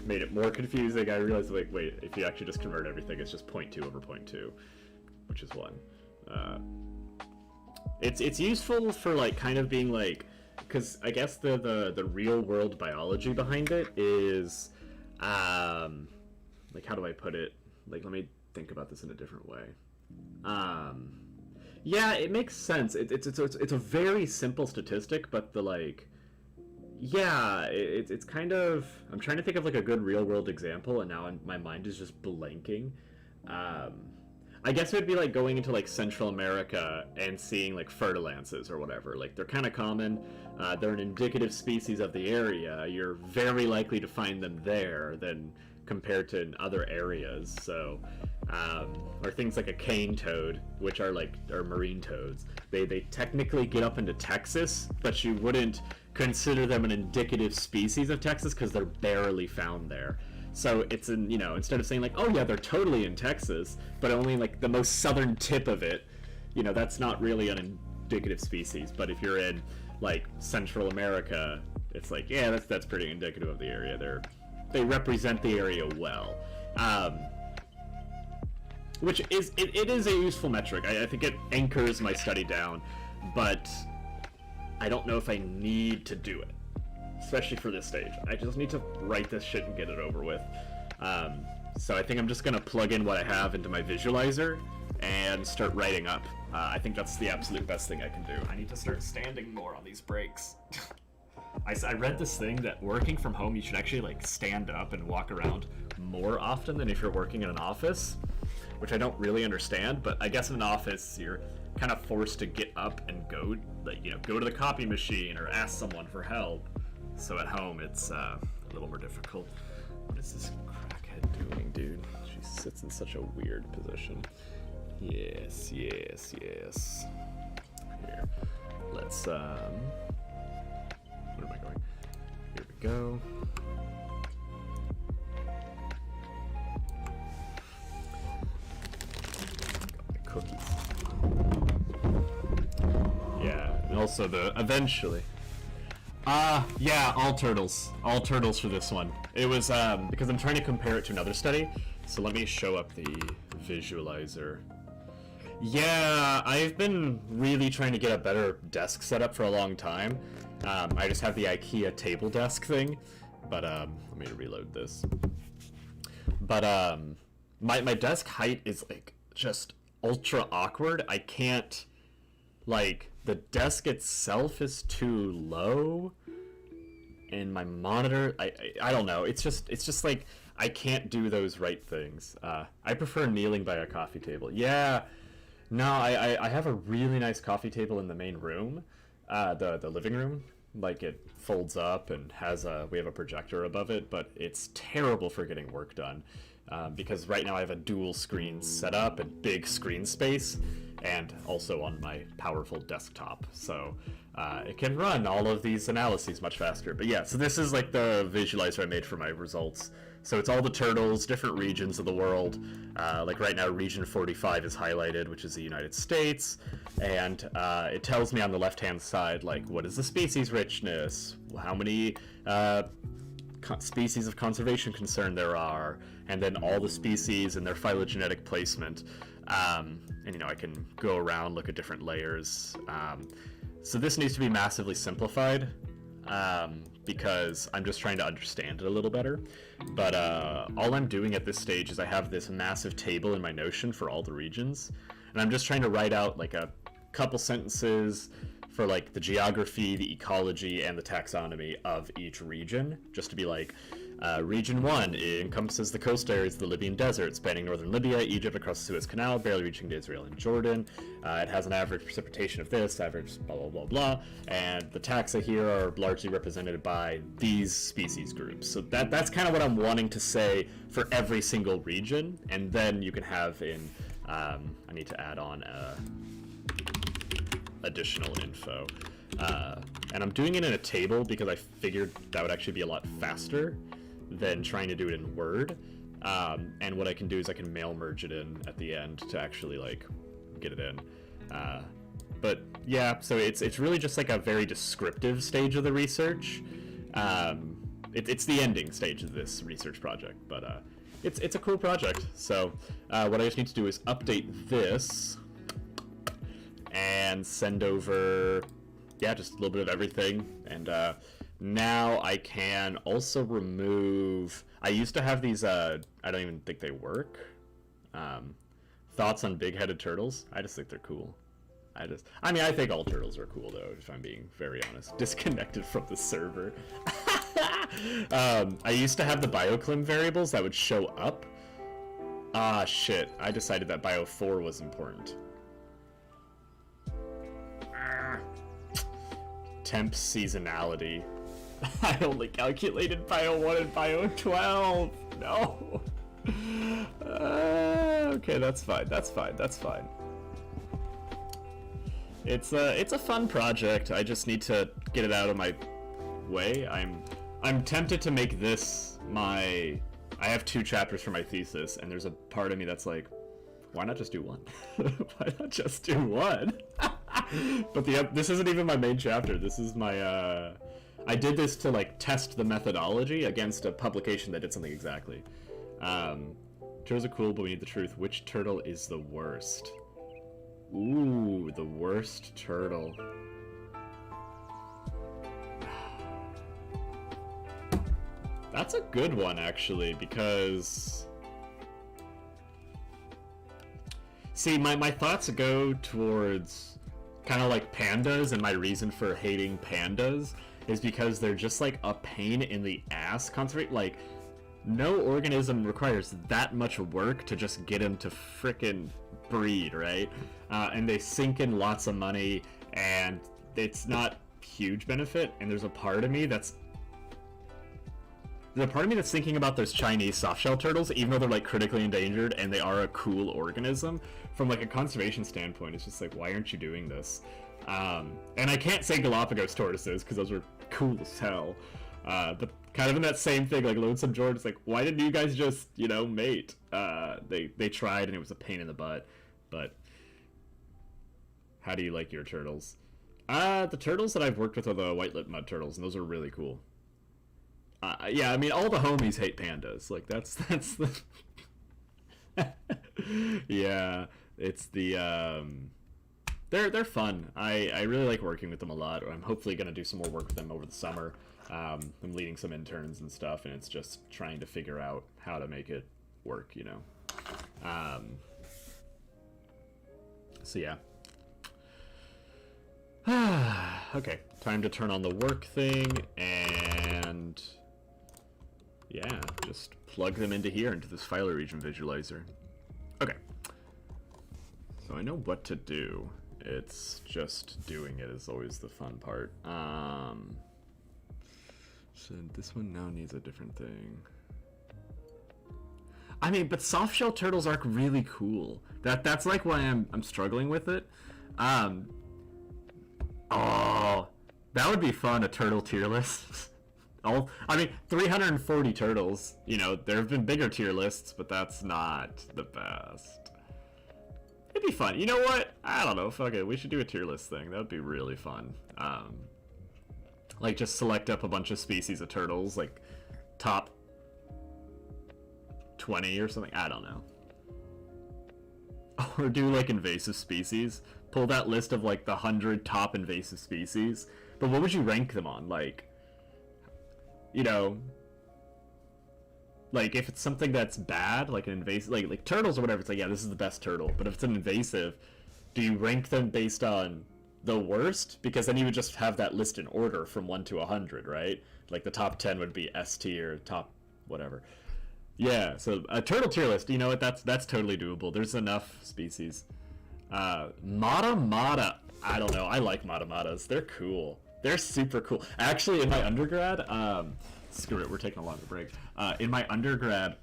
Made it more confusing. I realized, like, wait, if you actually just convert everything, it's just 0.2 over 0.2, which is 1. It's useful for, like, kind of being, like, because I guess the real-world biology behind it is, like, how do I put it? Like, let me think about this in a different way. Yeah, it makes sense. It's a very simple statistic, but the, like, yeah, it's kind of, I'm trying to think of, like, a good real-world example, and now my mind is just blanking. I guess it would be like going into, like, Central America and seeing, like, fertilances or whatever. Like, they're kind of common. They're an indicative species of the area. You're very likely to find them there than compared to in other areas. So, or things like a cane toad, which are marine toads. They technically get up into Texas, but you wouldn't consider them an indicative species of Texas because they're barely found there. So it's instead of saying, like, oh yeah, they're totally in Texas, but only, like, the most southern tip of it, that's not really an indicative species. But if you're in, like, Central America, it's like, yeah, that's pretty indicative of the area. They represent the area well. Which is, it is a useful metric. I think it anchors my study down, but I don't know if I need to do it, especially for this stage. I just need to write this shit and get it over with. So I think I'm just gonna plug in what I have into my visualizer and start writing up. I think that's the absolute best thing I can do. I need to start standing more on these breaks. I read this thing that working from home, you should actually, like, stand up and walk around more often than if you're working in an office, which I don't really understand, but I guess in an office, you're kind of forced to get up and go, like, go to the copy machine or ask someone for help. So at home, it's a little more difficult. What is this crackhead doing, dude? She sits in such a weird position. Yes. Here, let's, where am I going? Here we go. Got my cookies. Yeah, and also eventually. Yeah, all turtles for this one. It was, because I'm trying to compare it to another study, so let me show up the visualizer. Yeah, I've been really trying to get a better desk setup for a long time. I just have the IKEA table desk thing, but, let me reload this. But, my desk height is, like, just ultra awkward. I can't, like, the desk itself is too low, and my monitor, I don't know, it's just like, I can't do those right things. I prefer kneeling by a coffee table. Yeah, no, I have a really nice coffee table in the main room, the living room. Like, it folds up and we have a projector above it, but it's terrible for getting work done. Because right now I have a dual screen setup and big screen space, and also on my powerful desktop. So it can run all of these analyses much faster. But yeah, so this is, like, the visualizer I made for my results. So it's all the turtles, different regions of the world. Like right now, region 45 is highlighted, which is the United States. And it tells me on the left-hand side, like, what is the species richness? How many species of conservation concern there are, and then all the species and their phylogenetic placement. And, I can go around, look at different layers. So this needs to be massively simplified, because I'm just trying to understand it a little better. But all I'm doing at this stage is I have this massive table in my Notion for all the regions, and I'm just trying to write out, like, a couple sentences for, like, the geography, the ecology, and the taxonomy of each region, just to be like, Region 1 encompasses the coast areas of the Libyan desert, spanning northern Libya, Egypt, across the Suez Canal, barely reaching to Israel and Jordan. It has an average precipitation of this, average blah, blah, blah, blah. And the taxa here are largely represented by these species groups. So that's kind of what I'm wanting to say for every single region. And then you can have in, I need to add on additional info. And I'm doing it in a table because I figured that would actually be a lot faster than trying to do it in Word. And what I can do is I can mail merge it in at the end to actually like get it in. But yeah, so it's really just like a very descriptive stage of the research. It's the ending stage of this research project, but it's a cool project. So what I just need to do is update this and send over, yeah, just a little bit of everything. And now I can also remove, I used to have these, I don't even think they work, thoughts on big-headed turtles. I just think they're cool. I mean, I think all turtles are cool, though, if I'm being very honest. Disconnected from the server. I used to have the bioclim variables that would show up. Ah, shit. I decided that bio 4 was important. Temp seasonality. I only calculated bio 1 and bio 12. No. Okay, that's fine. That's fine. That's fine. It's a fun project. I just need to get it out of my way. I'm tempted to make this my. I have 2 chapters for my thesis, and there's a part of me that's like, why not just do one? Why not just do one? But this isn't even my main chapter. This is my, I did this to, like, test the methodology against a publication that did something exactly. Turtles are cool, but we need the truth. Which turtle is the worst? Ooh, the worst turtle. That's a good one, actually, because... See, my thoughts go towards kind of like pandas, and my reason for hating pandas is because they're just like a pain in the ass. Like, no organism requires that much work to just get them to frickin' breed, right? And they sink in lots of money, and it's not huge benefit. And there's a part of me that's thinking about those Chinese softshell turtles, even though they're like critically endangered and they are a cool organism. From like a conservation standpoint, it's just like, why aren't you doing this? And I can't say Galapagos tortoises because those were cool as hell. But kind of in that same thing, like Lonesome George, it's like, why didn't you guys just, you know, mate? They tried and it was a pain in the butt. But how do you like your turtles? The turtles that I've worked with are the white-lipped mud turtles, and those are really cool. Yeah, I mean, all the homies hate pandas. Like, that's the... Yeah, it's the, They're fun. I really like working with them a lot. I'm hopefully going to do some more work with them over the summer. I'm leading some interns and stuff, and it's just trying to figure out how to make it work, you know? So, yeah. Okay, time to turn on the work thing, and... yeah, just plug them into here, into this Phyloregion visualizer. Okay. So I know what to do. It's just doing it is always the fun part. So this one now needs a different thing. I mean, but softshell turtles are really cool. That's like why I'm struggling with it. Oh, that would be fun, a turtle tier list. I mean, 340 turtles. You know, there have been bigger tier lists, but that's not the best. It'd be fun. You know what? I don't know. Fuck it. We should do a tier list thing. That would be really fun. Like, just select up a bunch of species of turtles, like, top 20 or something. I don't know. Or do, like, invasive species. Pull that list of, like, the 100 top invasive species. But what would you rank them on? Like, you know, like if it's something that's bad, like an invasive, like turtles or whatever, it's like, yeah, this is the best turtle. But if it's an invasive, do you rank them based on the worst? Because then you would just have that list in order from 1 to 100, right? Like the top 10 would be S tier, top whatever. Yeah, so a turtle tier list, you know what, that's totally doable. There's enough species. Mata, I don't know, I like Matas. They're cool. They're super cool. Actually, in my undergrad, screw it, we're taking a longer break. In my undergrad,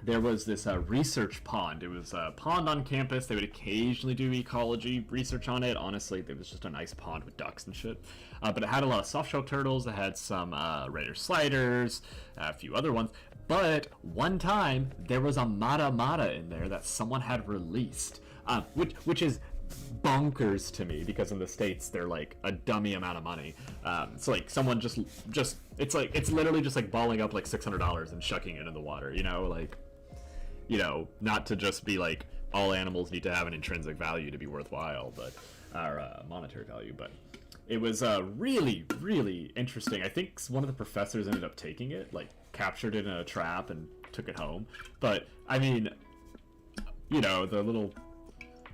there was this research pond. It was a pond on campus. They would occasionally do ecology research on it. Honestly, it was just a nice pond with ducks and shit. But it had a lot of soft-shell turtles. It had some redder sliders, a few other ones. But one time, there was a mata in there that someone had released, which is bonkers to me, because in the States they're like a dummy amount of money. It's like someone just it's literally just like balling up like $600 and shucking it in the water, you know, like, you know, not to just be like all animals need to have an intrinsic value to be worthwhile, but our monetary value. But it was really, really interesting. I think one of the professors ended up taking it, like captured it in a trap and took it home. But I mean, you know, the little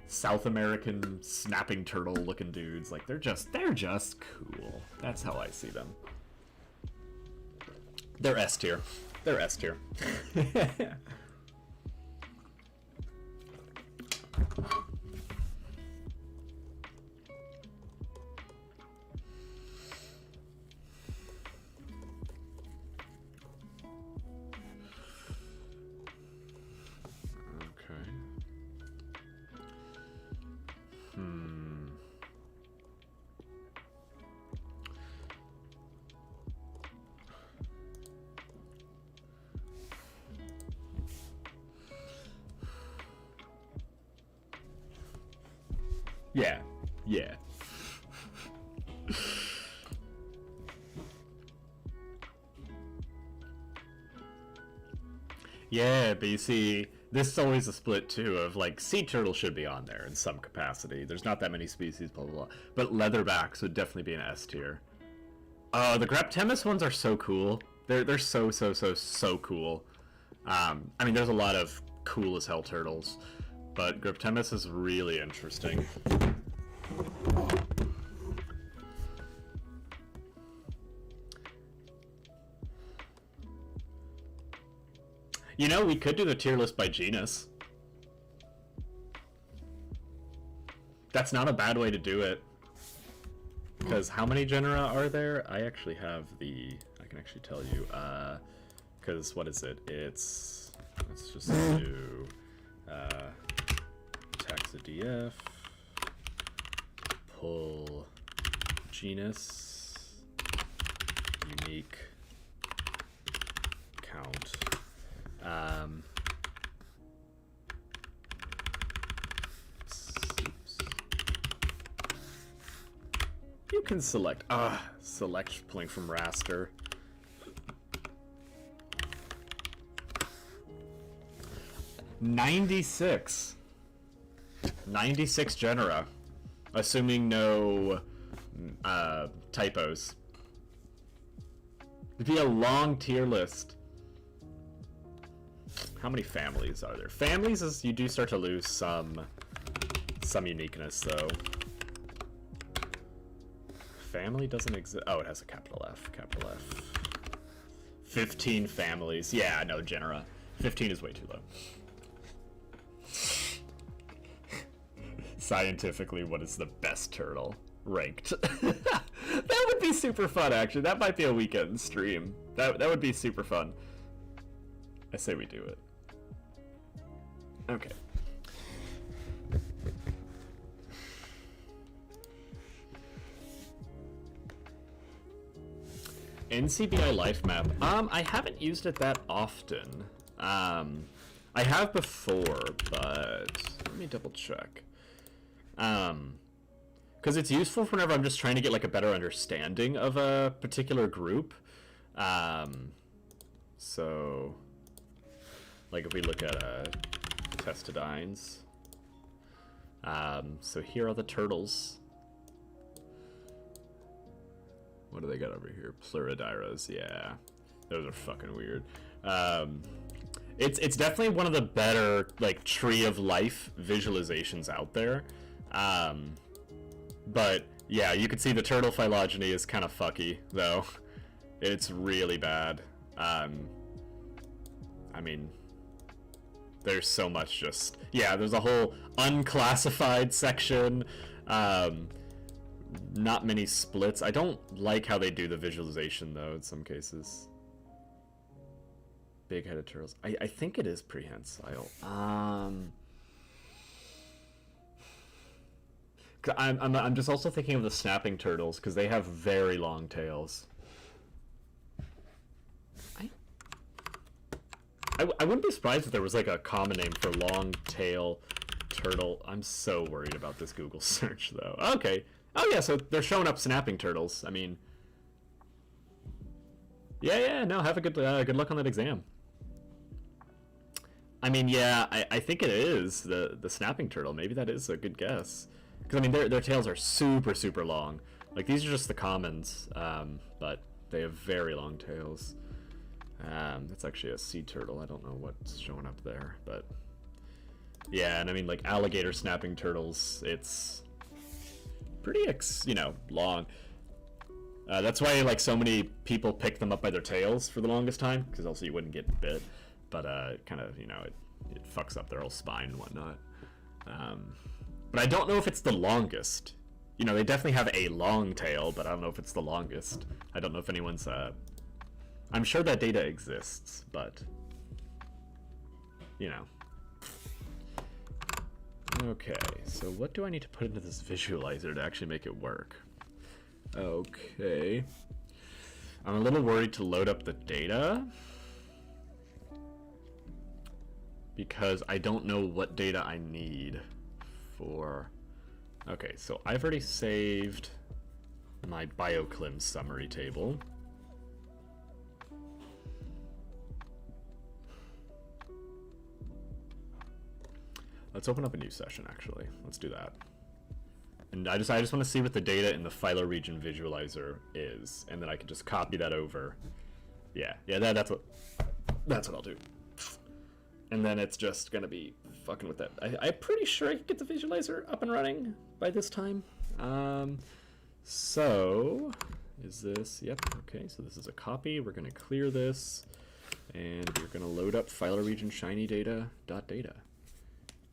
South American snapping turtle looking dudes, like they're just cool. That's how I see them. They're S tier. They're S tier. Yeah. Yeah, but you see, this is always a split too of like sea turtle should be on there in some capacity. There's not that many species, blah blah blah. But leatherbacks would definitely be an S tier. The Graptemis ones are so cool. They're so cool. I mean, there's a lot of cool as hell turtles, but Graptemis is really interesting. You know, we could do the tier list by genus. That's not a bad way to do it. Because how many genera are there? I actually have the... I can actually tell you. Because what is it? It's... Let's just do... Taxa-DF. Pull... Genus. Unique. Count. You can select, select pulling from raster. $96 genera, assuming no typos. It'd be a long tier list. How many families are there? Families is you do start to lose some uniqueness though. Family doesn't exist. Oh, it has a capital F. Capital F. 15 families. Yeah, no, genera. 15 is way too low. Scientifically, what is the best turtle ranked? That would be super fun, actually. That might be a weekend stream. That would be super fun. I say we do it. Okay. NCBI life map. I haven't used it that often. I have before, but let me double check. Because it's useful whenever I'm just trying to get like a better understanding of a particular group. So, like if we look at Testudines. So here are the turtles. What do they got over here? Pleurodires, yeah. Those are fucking weird. It's definitely one of the better, like, tree of life visualizations out there. But, yeah, you can see the turtle phylogeny is kind of fucky, though. It's really bad. I mean, there's so much just... Yeah, there's a whole unclassified section. Not many splits. I don't like how they do the visualization, though, in some cases. Big-headed turtles. I think it is prehensile. I'm just also thinking of the snapping turtles, because they have very long tails. I wouldn't be surprised if there was like a common name for long tail turtle. I'm so worried about this Google search, though. Okay. Oh, yeah, so they're showing up snapping turtles. I mean... Yeah, no, have a good luck on that exam. I mean, yeah, I think it is the snapping turtle. Maybe that is a good guess. Because, I mean, their tails are super, super long. Like, these are just the commons, but they have very long tails. That's actually a sea turtle. I don't know what's showing up there, but... Yeah, and I mean, like, alligator snapping turtles, it's pretty, long. That's why, like, so many people pick them up by their tails for the longest time, because also you wouldn't get bit. But, kind of, it fucks up their whole spine and whatnot. But I don't know if it's the longest. They definitely have a long tail, but I don't know if it's the longest. I don't know if anyone's, I'm sure that data exists, but, Okay, so what do I need to put into this visualizer to actually make it work? Okay. I'm a little worried to load up the data, because I don't know what data I need for... Okay, so I've already saved my BioClim summary table. Let's open up a new session, actually. Let's do that. And I just want to see what the data in the Phyloregion visualizer is, and then I can just copy that over. Yeah, that's what I'll do. And then it's just gonna be fucking with that. I'm pretty sure I can get the visualizer up and running by this time. So is this? Yep. Okay. So this is a copy. We're gonna clear this, and we're gonna load up Phyloregion shiny data.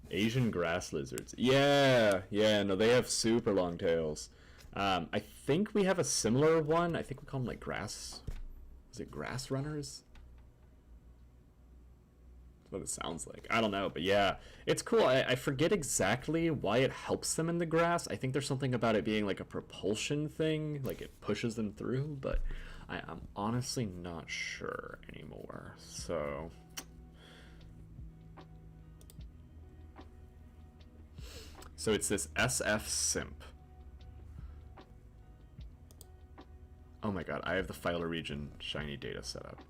Asian grass lizards. Yeah, no, they have super long tails. I think we have a similar one. I think we call them like grass. Is it grass runners? That's what it sounds like. I don't know, but yeah, it's cool. I forget exactly why it helps them in the grass. I think there's something about it being like a propulsion thing, like it pushes them through, but I'm honestly not sure anymore. So it's this SF simp. Oh my god, I have the Phyloregion shiny data set up.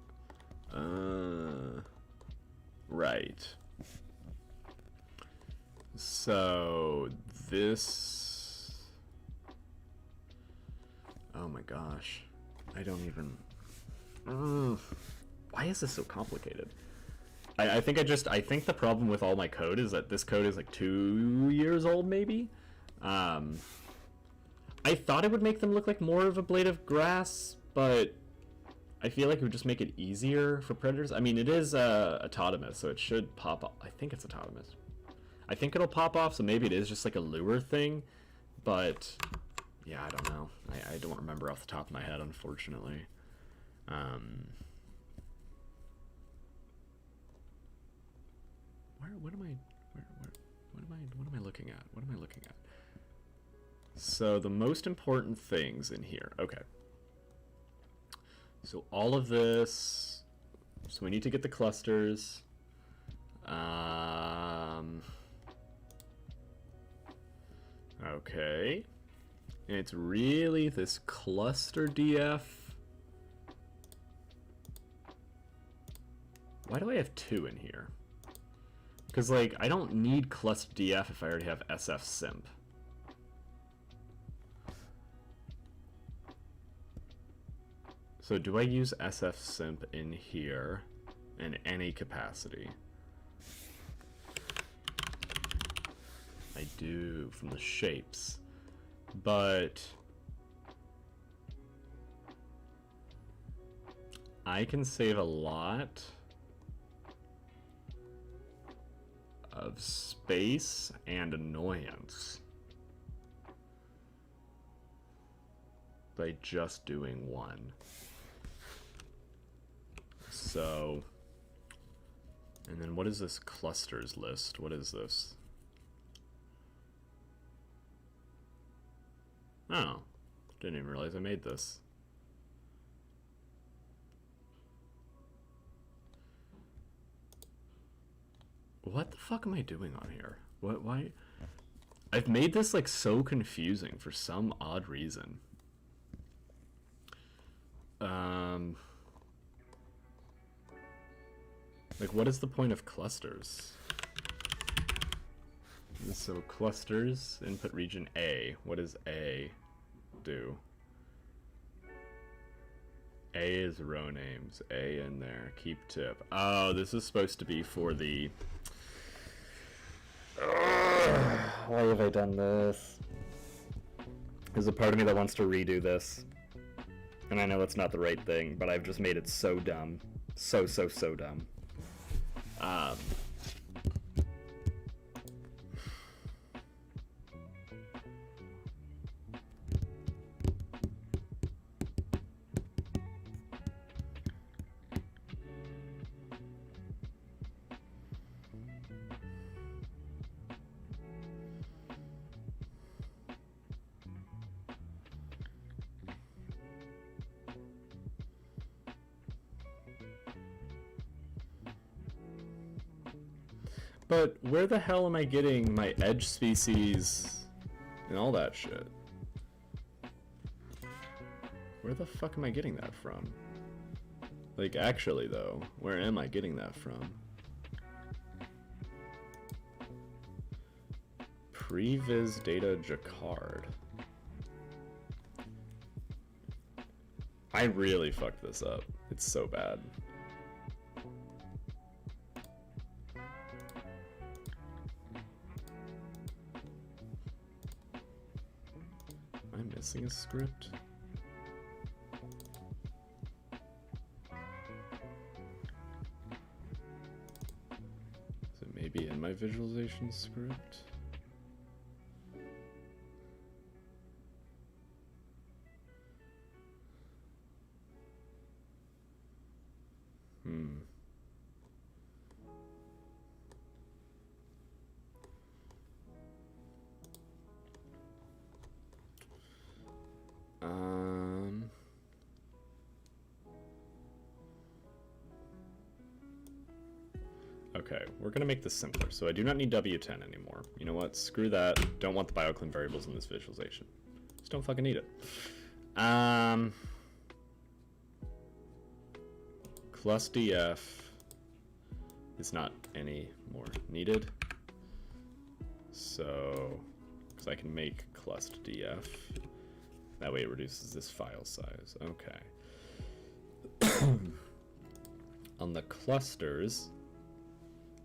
Right. So this... Oh my gosh. I don't even... Why is this so complicated? I think the problem with all my code is that this code is like 2 years old, maybe? I thought it would make them look like more of a blade of grass, but I feel like it would just make it easier for predators. I mean, it is autonomous, so it should pop off. I think it's autonomous. I think it'll pop off, so maybe it is just like a lure thing, but yeah, I don't know. I don't remember off the top of my head, unfortunately. What am I looking at? What am I looking at? So the most important things in here. Okay. So all of this. So we need to get the clusters. Okay. And it's really this cluster DF. Why do I have 2 in here? Because, like, I don't need cluster DF if I already have SF simp. So do I use SF simp in here in any capacity? I do, from the shapes. But I can save a lot of space and annoyance by just doing one. So, and then what is this clusters list? What is this? Oh, didn't even realize I made this. What the fuck am I doing on here? What, why? I've made this like so confusing for some odd reason. Like, what is the point of clusters? So clusters, input region A. What does A do? A is row names. A in there. Keep tip. Oh, this is supposed to be for the... Why have I done this? There's a part of me that wants to redo this. And I know it's not the right thing, but I've just made it so dumb. So dumb. But where the hell am I getting my edge species and all that shit? Where the fuck am I getting that from? Like, actually, though, where am I getting that from? Previs data Jacquard. I really fucked this up. It's so bad. Am I missing a script? Is it maybe in my visualization script? Okay, we're gonna make this simpler. So I do not need W10 anymore. You know what? Screw that. Don't want the bioclim variables in this visualization. Just don't fucking need it. ClusDF is not any more needed. So, because I can make ClusDF. That way it reduces this file size. Okay. On the clusters,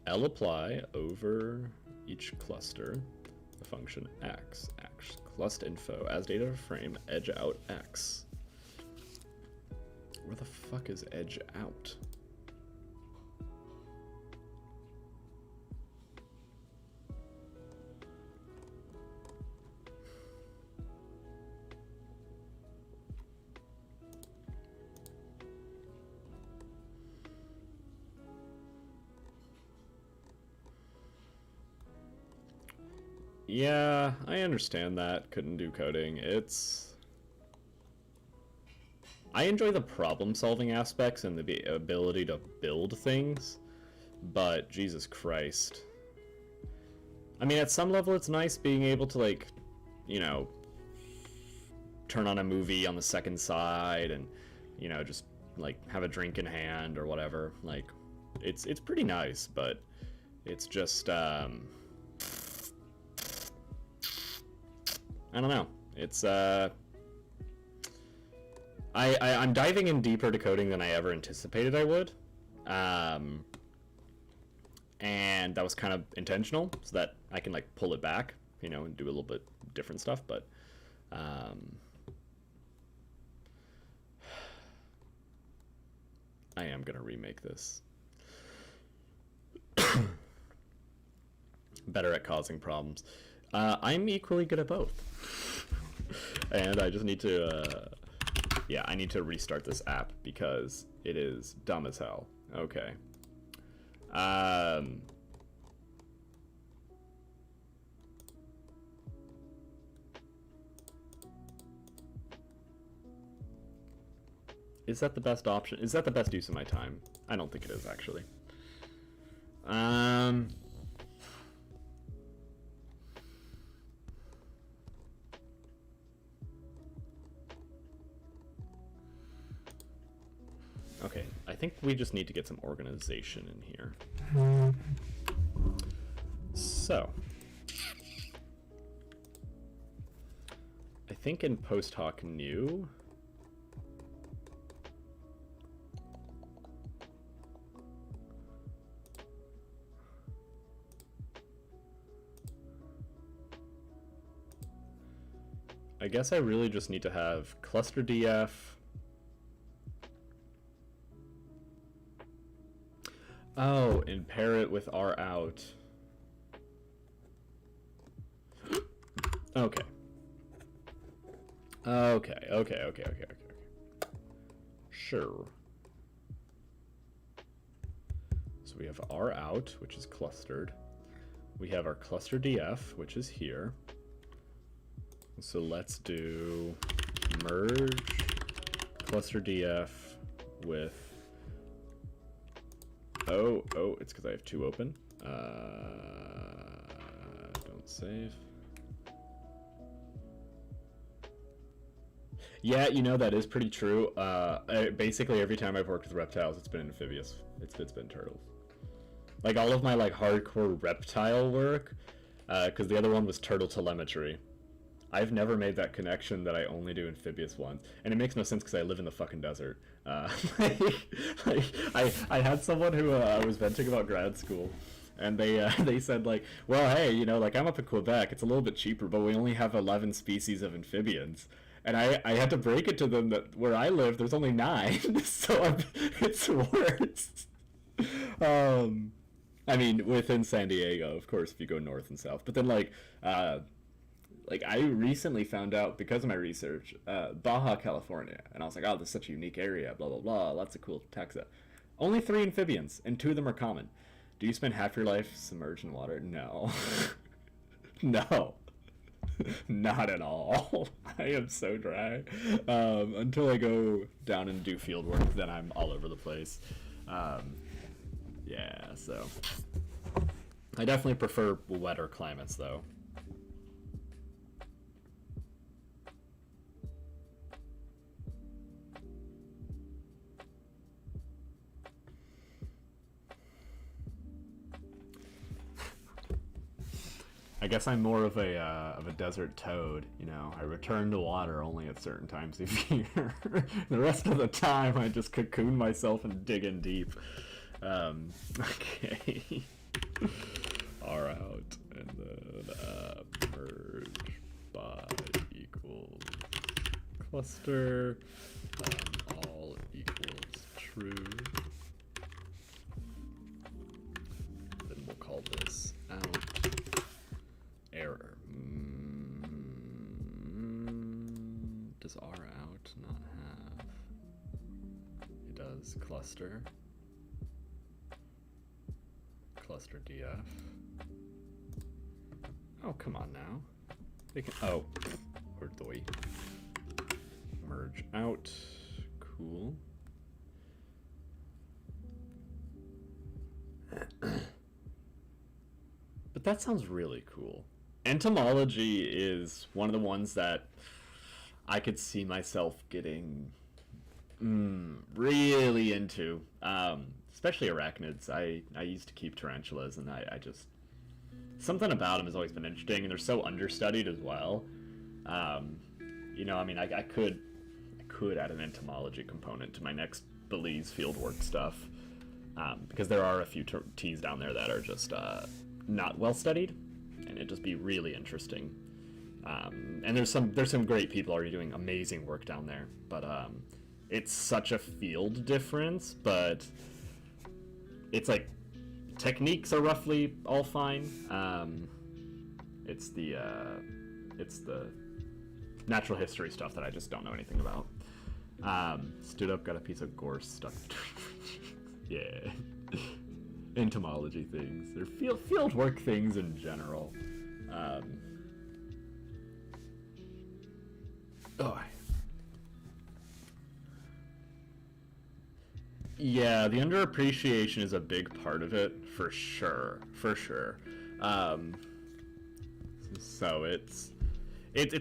lapply over each cluster the function x clust info as data frame edge out x. Where the fuck is edge out? Yeah, I understand that. Couldn't do coding. I enjoy the problem-solving aspects and the ability to build things, but Jesus Christ. I mean, at some level it's nice being able to, like, you know, turn on a movie on the second side and, you know, just, like, have a drink in hand or whatever. Like, it's pretty nice, but it's just, I don't know. It's, I'm diving in deeper to coding than I ever anticipated I would. And that was kind of intentional, so that I can, like, pull it back, you know, and do a little bit different stuff, but, I am gonna remake this. better at causing problems. I'm equally good at both. And I just need to, yeah, I need to restart this app because it is dumb as hell. Okay. Is that the best option? Is that the best use of my time? I don't think it is, actually. Okay, I think we just need to get some organization in here. So, I think in post hoc new, I guess I really just need to have cluster DF. Oh, and pair it with R out. Okay. Okay. Sure. So we have R out, which is clustered. We have our cluster DF, which is here. So let's do merge cluster DF with, oh, it's because I have two open. Don't save. Yeah, you know, that is pretty true. Basically every time I've worked with reptiles, it's been amphibious. It's been turtles. Like all of my like hardcore reptile work, because the other one was turtle telemetry. I've never made that connection that I only do amphibious ones, and it makes no sense because I live in the fucking desert. I had someone who I was venting about grad school, and they said like, well, hey, you know, like I'm up in Quebec, it's a little bit cheaper, but we only have 11 species of amphibians, and I had to break it to them that where I live, there's only 9, so it's worse. I mean, within San Diego, of course, if you go north and south, but then like I recently found out, because of my research, Baja California, and I was like, oh, this is such a unique area, blah, blah, blah, lots of cool taxa. Only 3 amphibians, and 2 of them are common. Do you spend half your life submerged in water? No. No. Not at all. I am so dry. Until I go down and do field work, then I'm all over the place. Yeah, so. I definitely prefer wetter climates, though. I guess I'm more of a desert toad, you know. I return to water only at certain times of year. The rest of the time, I just cocoon myself and dig in deep. Okay. R out, and then merge by equals cluster, all equals true. Then we'll call this out. Error. Does R out not have? It does. Cluster. Cluster DF. Oh, come on now. They can. Oh, or doi. Merge out. Cool. But that sounds really cool. Entomology is one of the ones that I could see myself getting really into, especially arachnids. I used to keep tarantulas, and I just, something about them has always been interesting, and they're so understudied as well. You know, I mean, I could add an entomology component to my next Belize fieldwork stuff, because there are a few T's down there that are just not well studied. And it'd just be really interesting. And there's some great people already doing amazing work down there, but it's such a field difference. But it's like techniques are roughly all fine. It's the natural history stuff that I just don't know anything about. Stood up, got a piece of gorse stuck. Yeah. Entomology things. They're field work things in general. Yeah, the underappreciation is a big part of it, for sure. So it's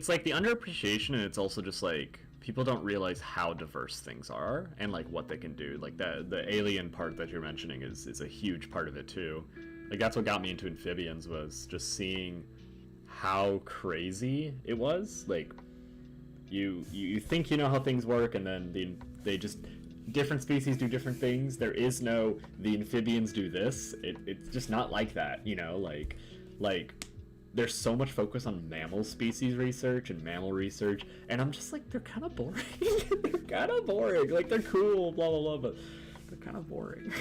like the underappreciation, and it's also just like people don't realize how diverse things are and like what they can do. Like the alien part that you're mentioning is a huge part of it too. Like that's what got me into amphibians, was just seeing how crazy it was. Like you think you know how things work, and then they just, different species do different things. There is no the amphibians do this. It's just not like that, you know. Like there's so much focus on mammal species research and mammal research, and I'm just like, they're kind of boring. They're kind of boring. Like, they're cool, blah blah blah, but they're kind of boring.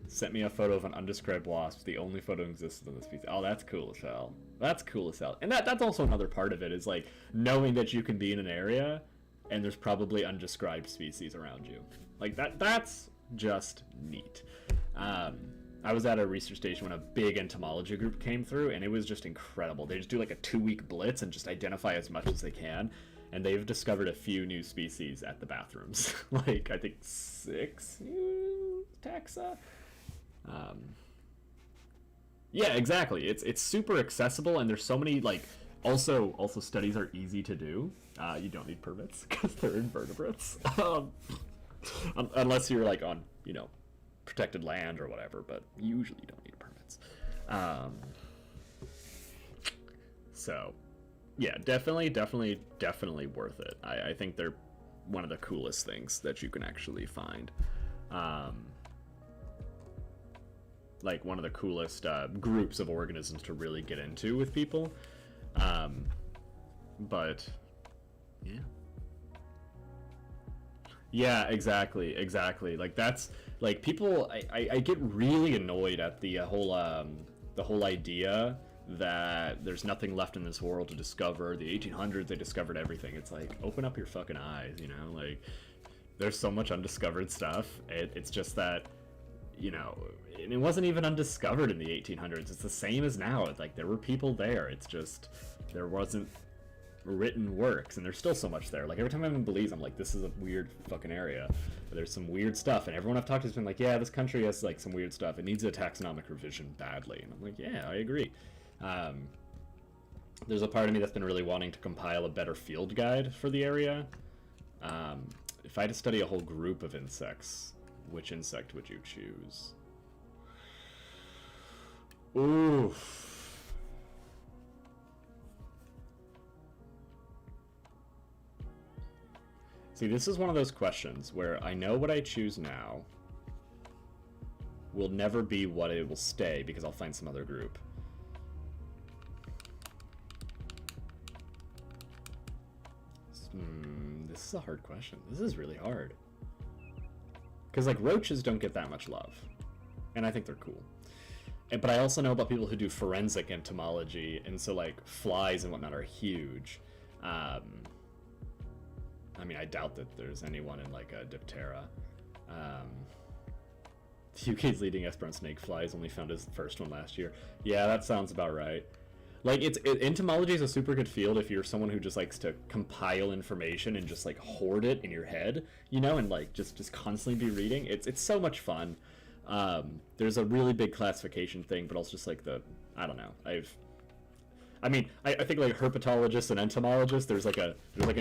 Sent me a photo of an undescribed wasp. The only photo exists in the species. Oh, that's cool as hell. That's cool as hell. And that's also another part of it, is like knowing that you can be in an area and there's probably undescribed species around you. Like that's just neat. I was at a research station when a big entomology group came through, and it was just incredible. They just do like a 2-week blitz and just identify as much as they can, and they've discovered a few new species at the bathrooms. Like, I think 6 new taxa. Yeah, exactly. It's super accessible, and there's so many, like, also studies are easy to do. You don't need permits because they're invertebrates. Unless you're like on, you know, protected land or whatever, but usually you don't need permits. So yeah, definitely worth it. I think they're one of the coolest things that you can actually find. Like one of the coolest groups of organisms to really get into with people. But yeah. Yeah, exactly. Like that's like people. I get really annoyed at the whole idea that there's nothing left in this world to discover. The 1800s, they discovered everything. It's like, open up your fucking eyes, you know. Like, there's so much undiscovered stuff. It's just that, you know, and it wasn't even undiscovered in the 1800s. It's the same as now. It's like there were people there. It's just there wasn't written works, and there's still so much there. Like, every time I'm in Belize, I'm like, this is a weird fucking area. But there's some weird stuff, and everyone I've talked to has been like, yeah, this country has like some weird stuff. It needs a taxonomic revision badly. And I'm like, yeah, I agree. There's a part of me that's been really wanting to compile a better field guide for the area. If I had to study a whole group of insects, which insect would you choose? Ooh. See, this is one of those questions where I know what I choose now will never be what it will stay, because I'll find some other group. This is a hard question. This is really hard. Because, like, roaches don't get that much love. And I think they're cool. But I also know about people who do forensic entomology, and so, like, flies and whatnot are huge. I mean, I doubt that there's anyone in, like, a Diptera. The UK's leading Esperon snake flies only found his first one last year. Yeah, that sounds about right. Like, entomology is a super good field if you're someone who just likes to compile information and just, like, hoard it in your head, you know, and, like, just constantly be reading. It's so much fun. There's a really big classification thing, but also just, like, I don't know. I mean, I think, like, herpetologists and entomologists, there's like an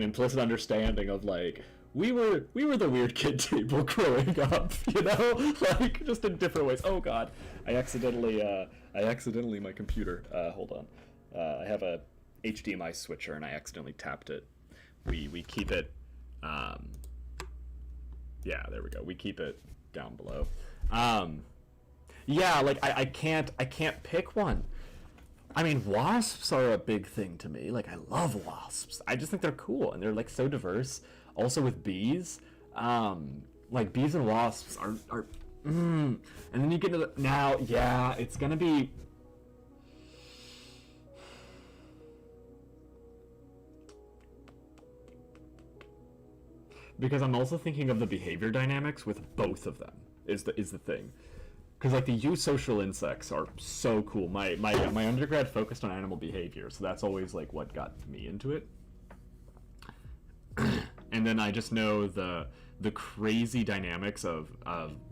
implicit understanding of, like, we were the weird kid table growing up, you know, like, just in different ways. Oh God, I accidentally my computer. Hold on. I have a HDMI switcher and I accidentally tapped it. We keep it. Yeah, there we go. We keep it down below. Yeah, like I can't pick one. I mean, wasps are a big thing to me. Like, I love wasps. I just think they're cool, and they're, like, so diverse. Also with bees, like bees and wasps are and then you get to the, now, yeah, it's gonna be, because I'm also thinking of the behavior dynamics with both of them is the thing. Because like the eusocial insects are so cool. My undergrad focused on animal behavior, so that's always like what got me into it. And then I just know the crazy dynamics of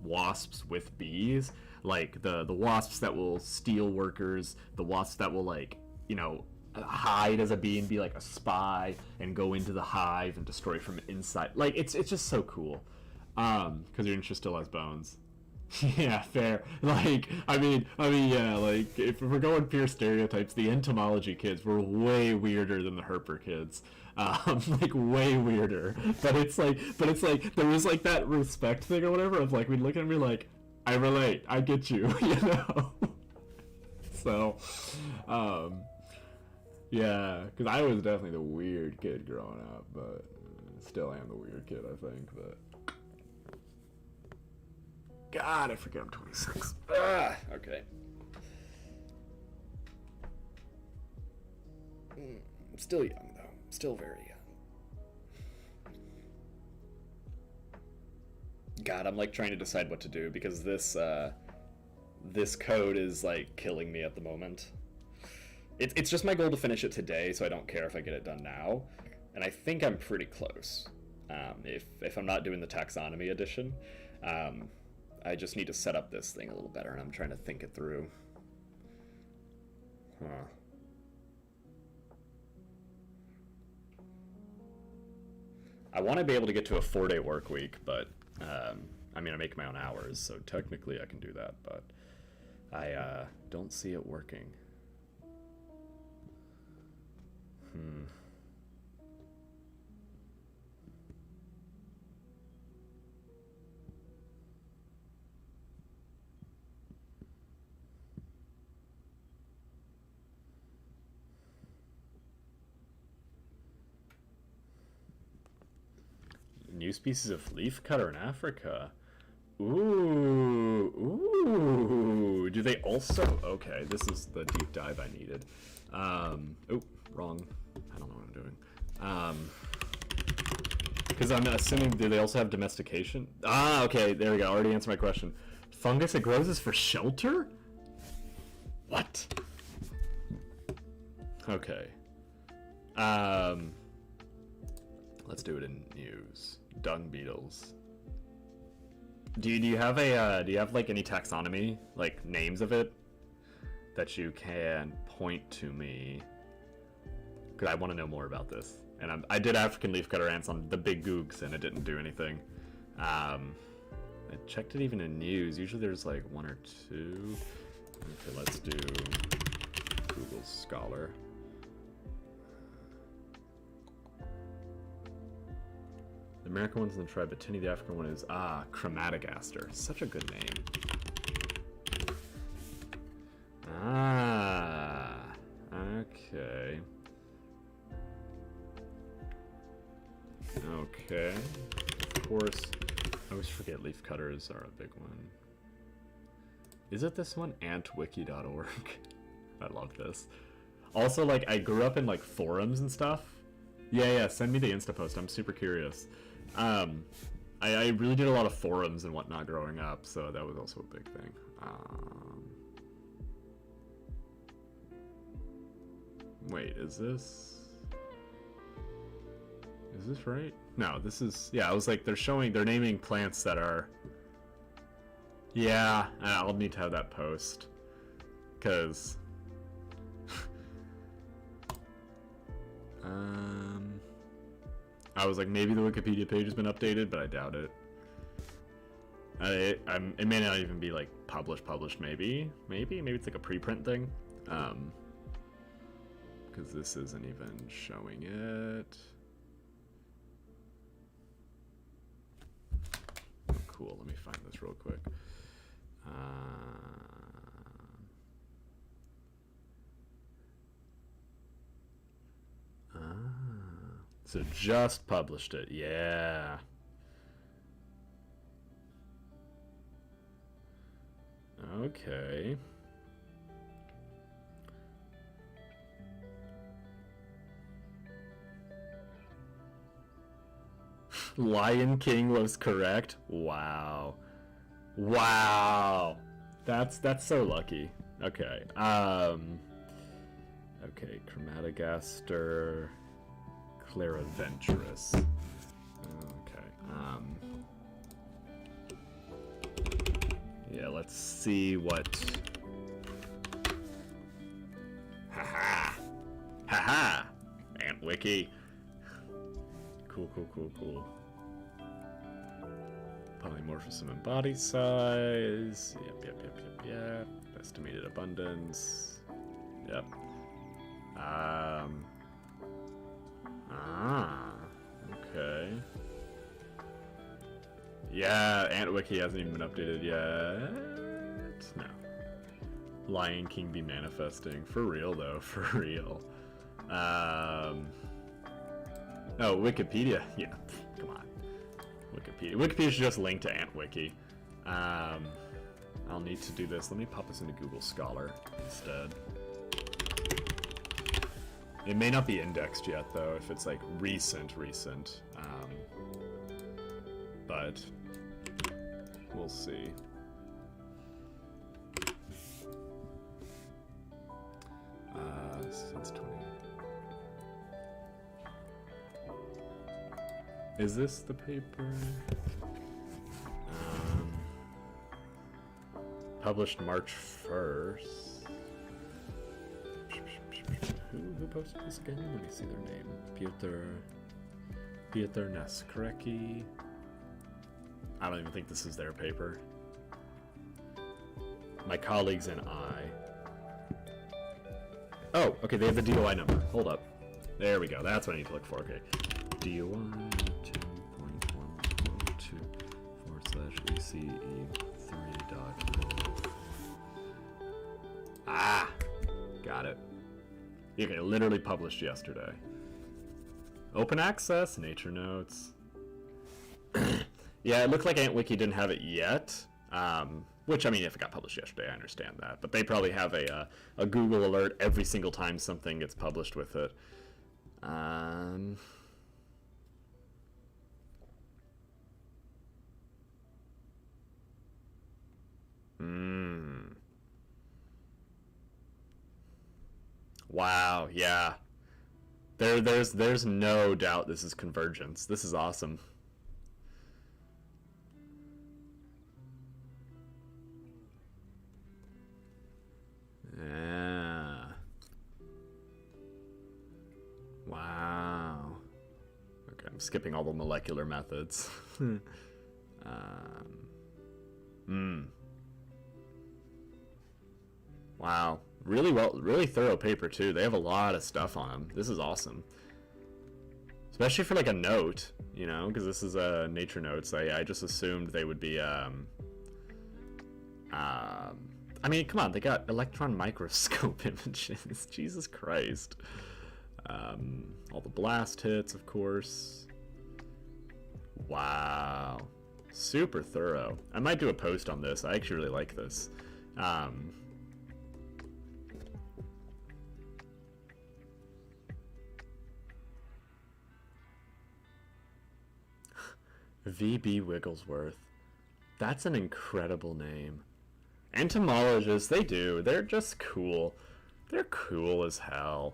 wasps with bees, like the wasps that will steal workers, the wasps that will, like, you know, hide as a bee and be like a spy and go into the hive and destroy from inside. Like it's just so cool. Because your interest still has bones. Yeah, fair. Like, I mean, yeah. Like, if we're going pure stereotypes, the entomology kids were way weirder than the herper kids. Like way weirder. But it's like there was like that respect thing or whatever of like we'd look at me like, I relate, I get you, you know. So, yeah, because I was definitely the weird kid growing up, but still am the weird kid, I think. But God, I forget I'm 26. Okay. I'm still young, though. Still very young. God, I'm like trying to decide what to do because this code is like killing me at the moment. It's just my goal to finish it today, so I don't care if I get it done now. And I think I'm pretty close. If I'm not doing the taxonomy edition. I just need to set up this thing a little better, and I'm trying to think it through. Huh. I want to be able to get to a 4-day work week, but I mean, I make my own hours, so technically I can do that, but I don't see it working. New species of leaf cutter in Africa. Ooh. Do they also... Okay, this is the deep dive I needed. Oh, wrong. I don't know what I'm doing. Because I'm assuming, do they also have domestication? Okay, there we go. Already answered my question. Fungus it grows is for shelter? What? Okay. Let's do it in news. Dung beetles. Do you have like any taxonomy, like names of it, that you can point to me? Because I want to know more about this. And I did African leafcutter ants on the big googs, and it didn't do anything. I checked it even in news. Usually there's like 1 or 2. Okay, let's do Google Scholar. The American one's in the Tribetini, the African one is, chromatic aster. Such a good name. Okay. Okay. Of course, I always forget leaf cutters are a big one. Is it this one? Antwiki.org. I love this. Also, like, I grew up in, like, forums and stuff. Yeah, send me the Insta post. I'm super curious. I really did a lot of forums and whatnot growing up, so that was also a big thing. Wait, is this right? No, this is, yeah, I was like, they're naming plants that are, yeah, I'll need to have that post, because, I was like, maybe the Wikipedia page has been updated, but I doubt it. It may not even be like published, maybe it's like a preprint thing, because this isn't even showing it. Oh, cool, let me find this real quick. So just published it, yeah. Okay. Lion King was correct. Wow. Wow. That's so lucky. Okay. Okay, Chromatogaster, Clariventurous. Okay. Yeah, let's see what. Haha. Haha. Antwiki. Cool. Polymorphism and body size. Yep. Estimated abundance. Yep. Okay. Yeah, Antwiki hasn't even been updated yet. No. Lion King be manifesting. For real, though. For real. Oh, Wikipedia. Yeah, come on. Wikipedia should just link to Antwiki. I'll need to do this. Let me pop this into Google Scholar instead. It may not be indexed yet, though, if it's like recent. But we'll see. Since 20. Is this the paper? Published March 1st. Who posted this again? Let me see their name. Piotr Neskreki. I don't even think this is their paper. My colleagues and I. Oh, okay, they have the DOI number. Hold up. There we go. That's what I need to look for. Okay. DOI 2.1.2/ECE3. Ah! Got it. Okay, literally published yesterday. Open access, nature notes. Yeah, it looked like Antwiki didn't have it yet. Which, I mean, if it got published yesterday, I understand that. But they probably have a Google alert every single time something gets published with it. Wow, yeah. There's no doubt this is convergence. This is awesome. Yeah. Wow. Okay, I'm skipping all the molecular methods. Wow. Really thorough paper too. They have a lot of stuff on them. This is awesome. Especially for like a note, you know, because this is a nature notes. I just assumed they would be I mean, come on, they got electron microscope images. Jesus Christ. All the blast hits, of course. Wow. Super thorough. I might do a post on this. I actually really like this. V.B. Wigglesworth. That's an incredible name. Entomologists, they're just cool. They're cool as hell.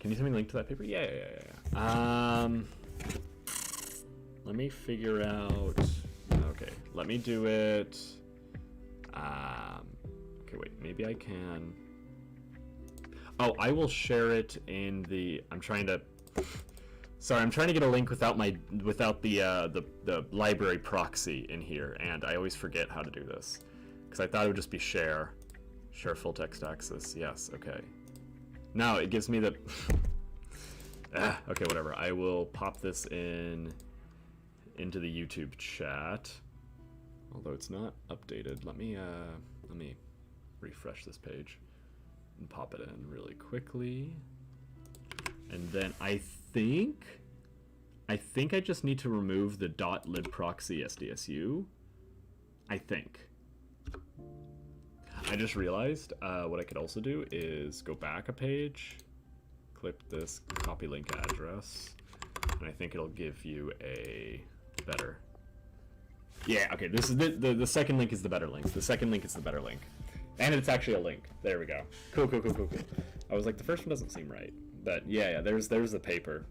Can you send me a link to that paper? Yeah. Let me figure out. Okay, let me do it. Okay, wait, maybe I can. Oh, I will share it in the. I'm trying to get a link without the library proxy in here, and I always forget how to do this because I thought it would just be share full text access. Yes, okay. Now it gives me the. Okay, whatever. I will pop this into the YouTube chat, although it's not updated. Let me refresh this page and pop it in really quickly. And then I think I just need to remove the .libproxy SDSU. I think. I just realized what I could also do is go back a page, clip this copy link address, and I think it'll give you a better. Yeah, okay, this is the second link is the better link. The second link is the better link. And it's actually a link. There we go. Cool. I was like, the first one doesn't seem right. But yeah, there's the paper.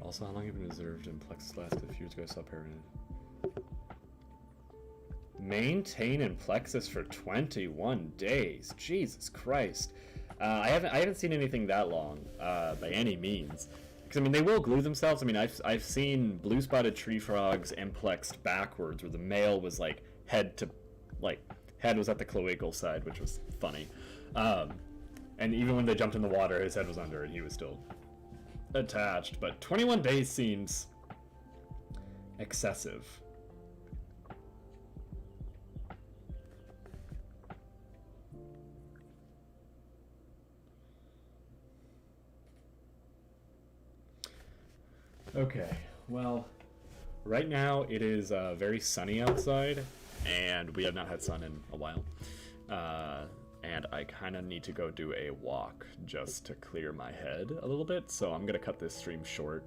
Also, how long have you been observed in plexus last? A few years ago, I saw pyramid. Maintain in plexus for 21 days. Jesus Christ. I haven't seen anything that long by any means. Because I mean, they will glue themselves. I mean, I've seen blue-spotted tree frogs amplexed backwards, where the male was like head was at the cloacal side, which was funny. And even when they jumped in the water, his head was under and he was still attached. But 21 days seems excessive. Okay, well, right now it is very sunny outside, and we have not had sun in a while. And I kind of need to go do a walk just to clear my head a little bit, so I'm gonna cut this stream short.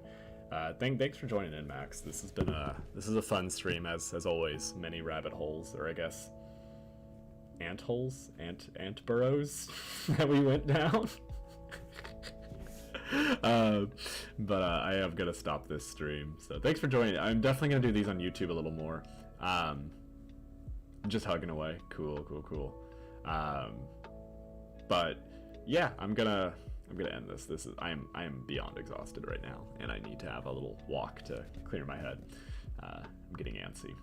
Thanks for joining in, Max. This has been a fun stream as always. Many rabbit holes, or I guess ant holes, ant burrows that we went down. But I am gonna stop this stream. So thanks for joining. I'm definitely gonna do these on YouTube a little more. Just hugging away. Cool. But yeah, I'm gonna end this. I am beyond exhausted right now, and I need to have a little walk to clear my head. I'm getting antsy.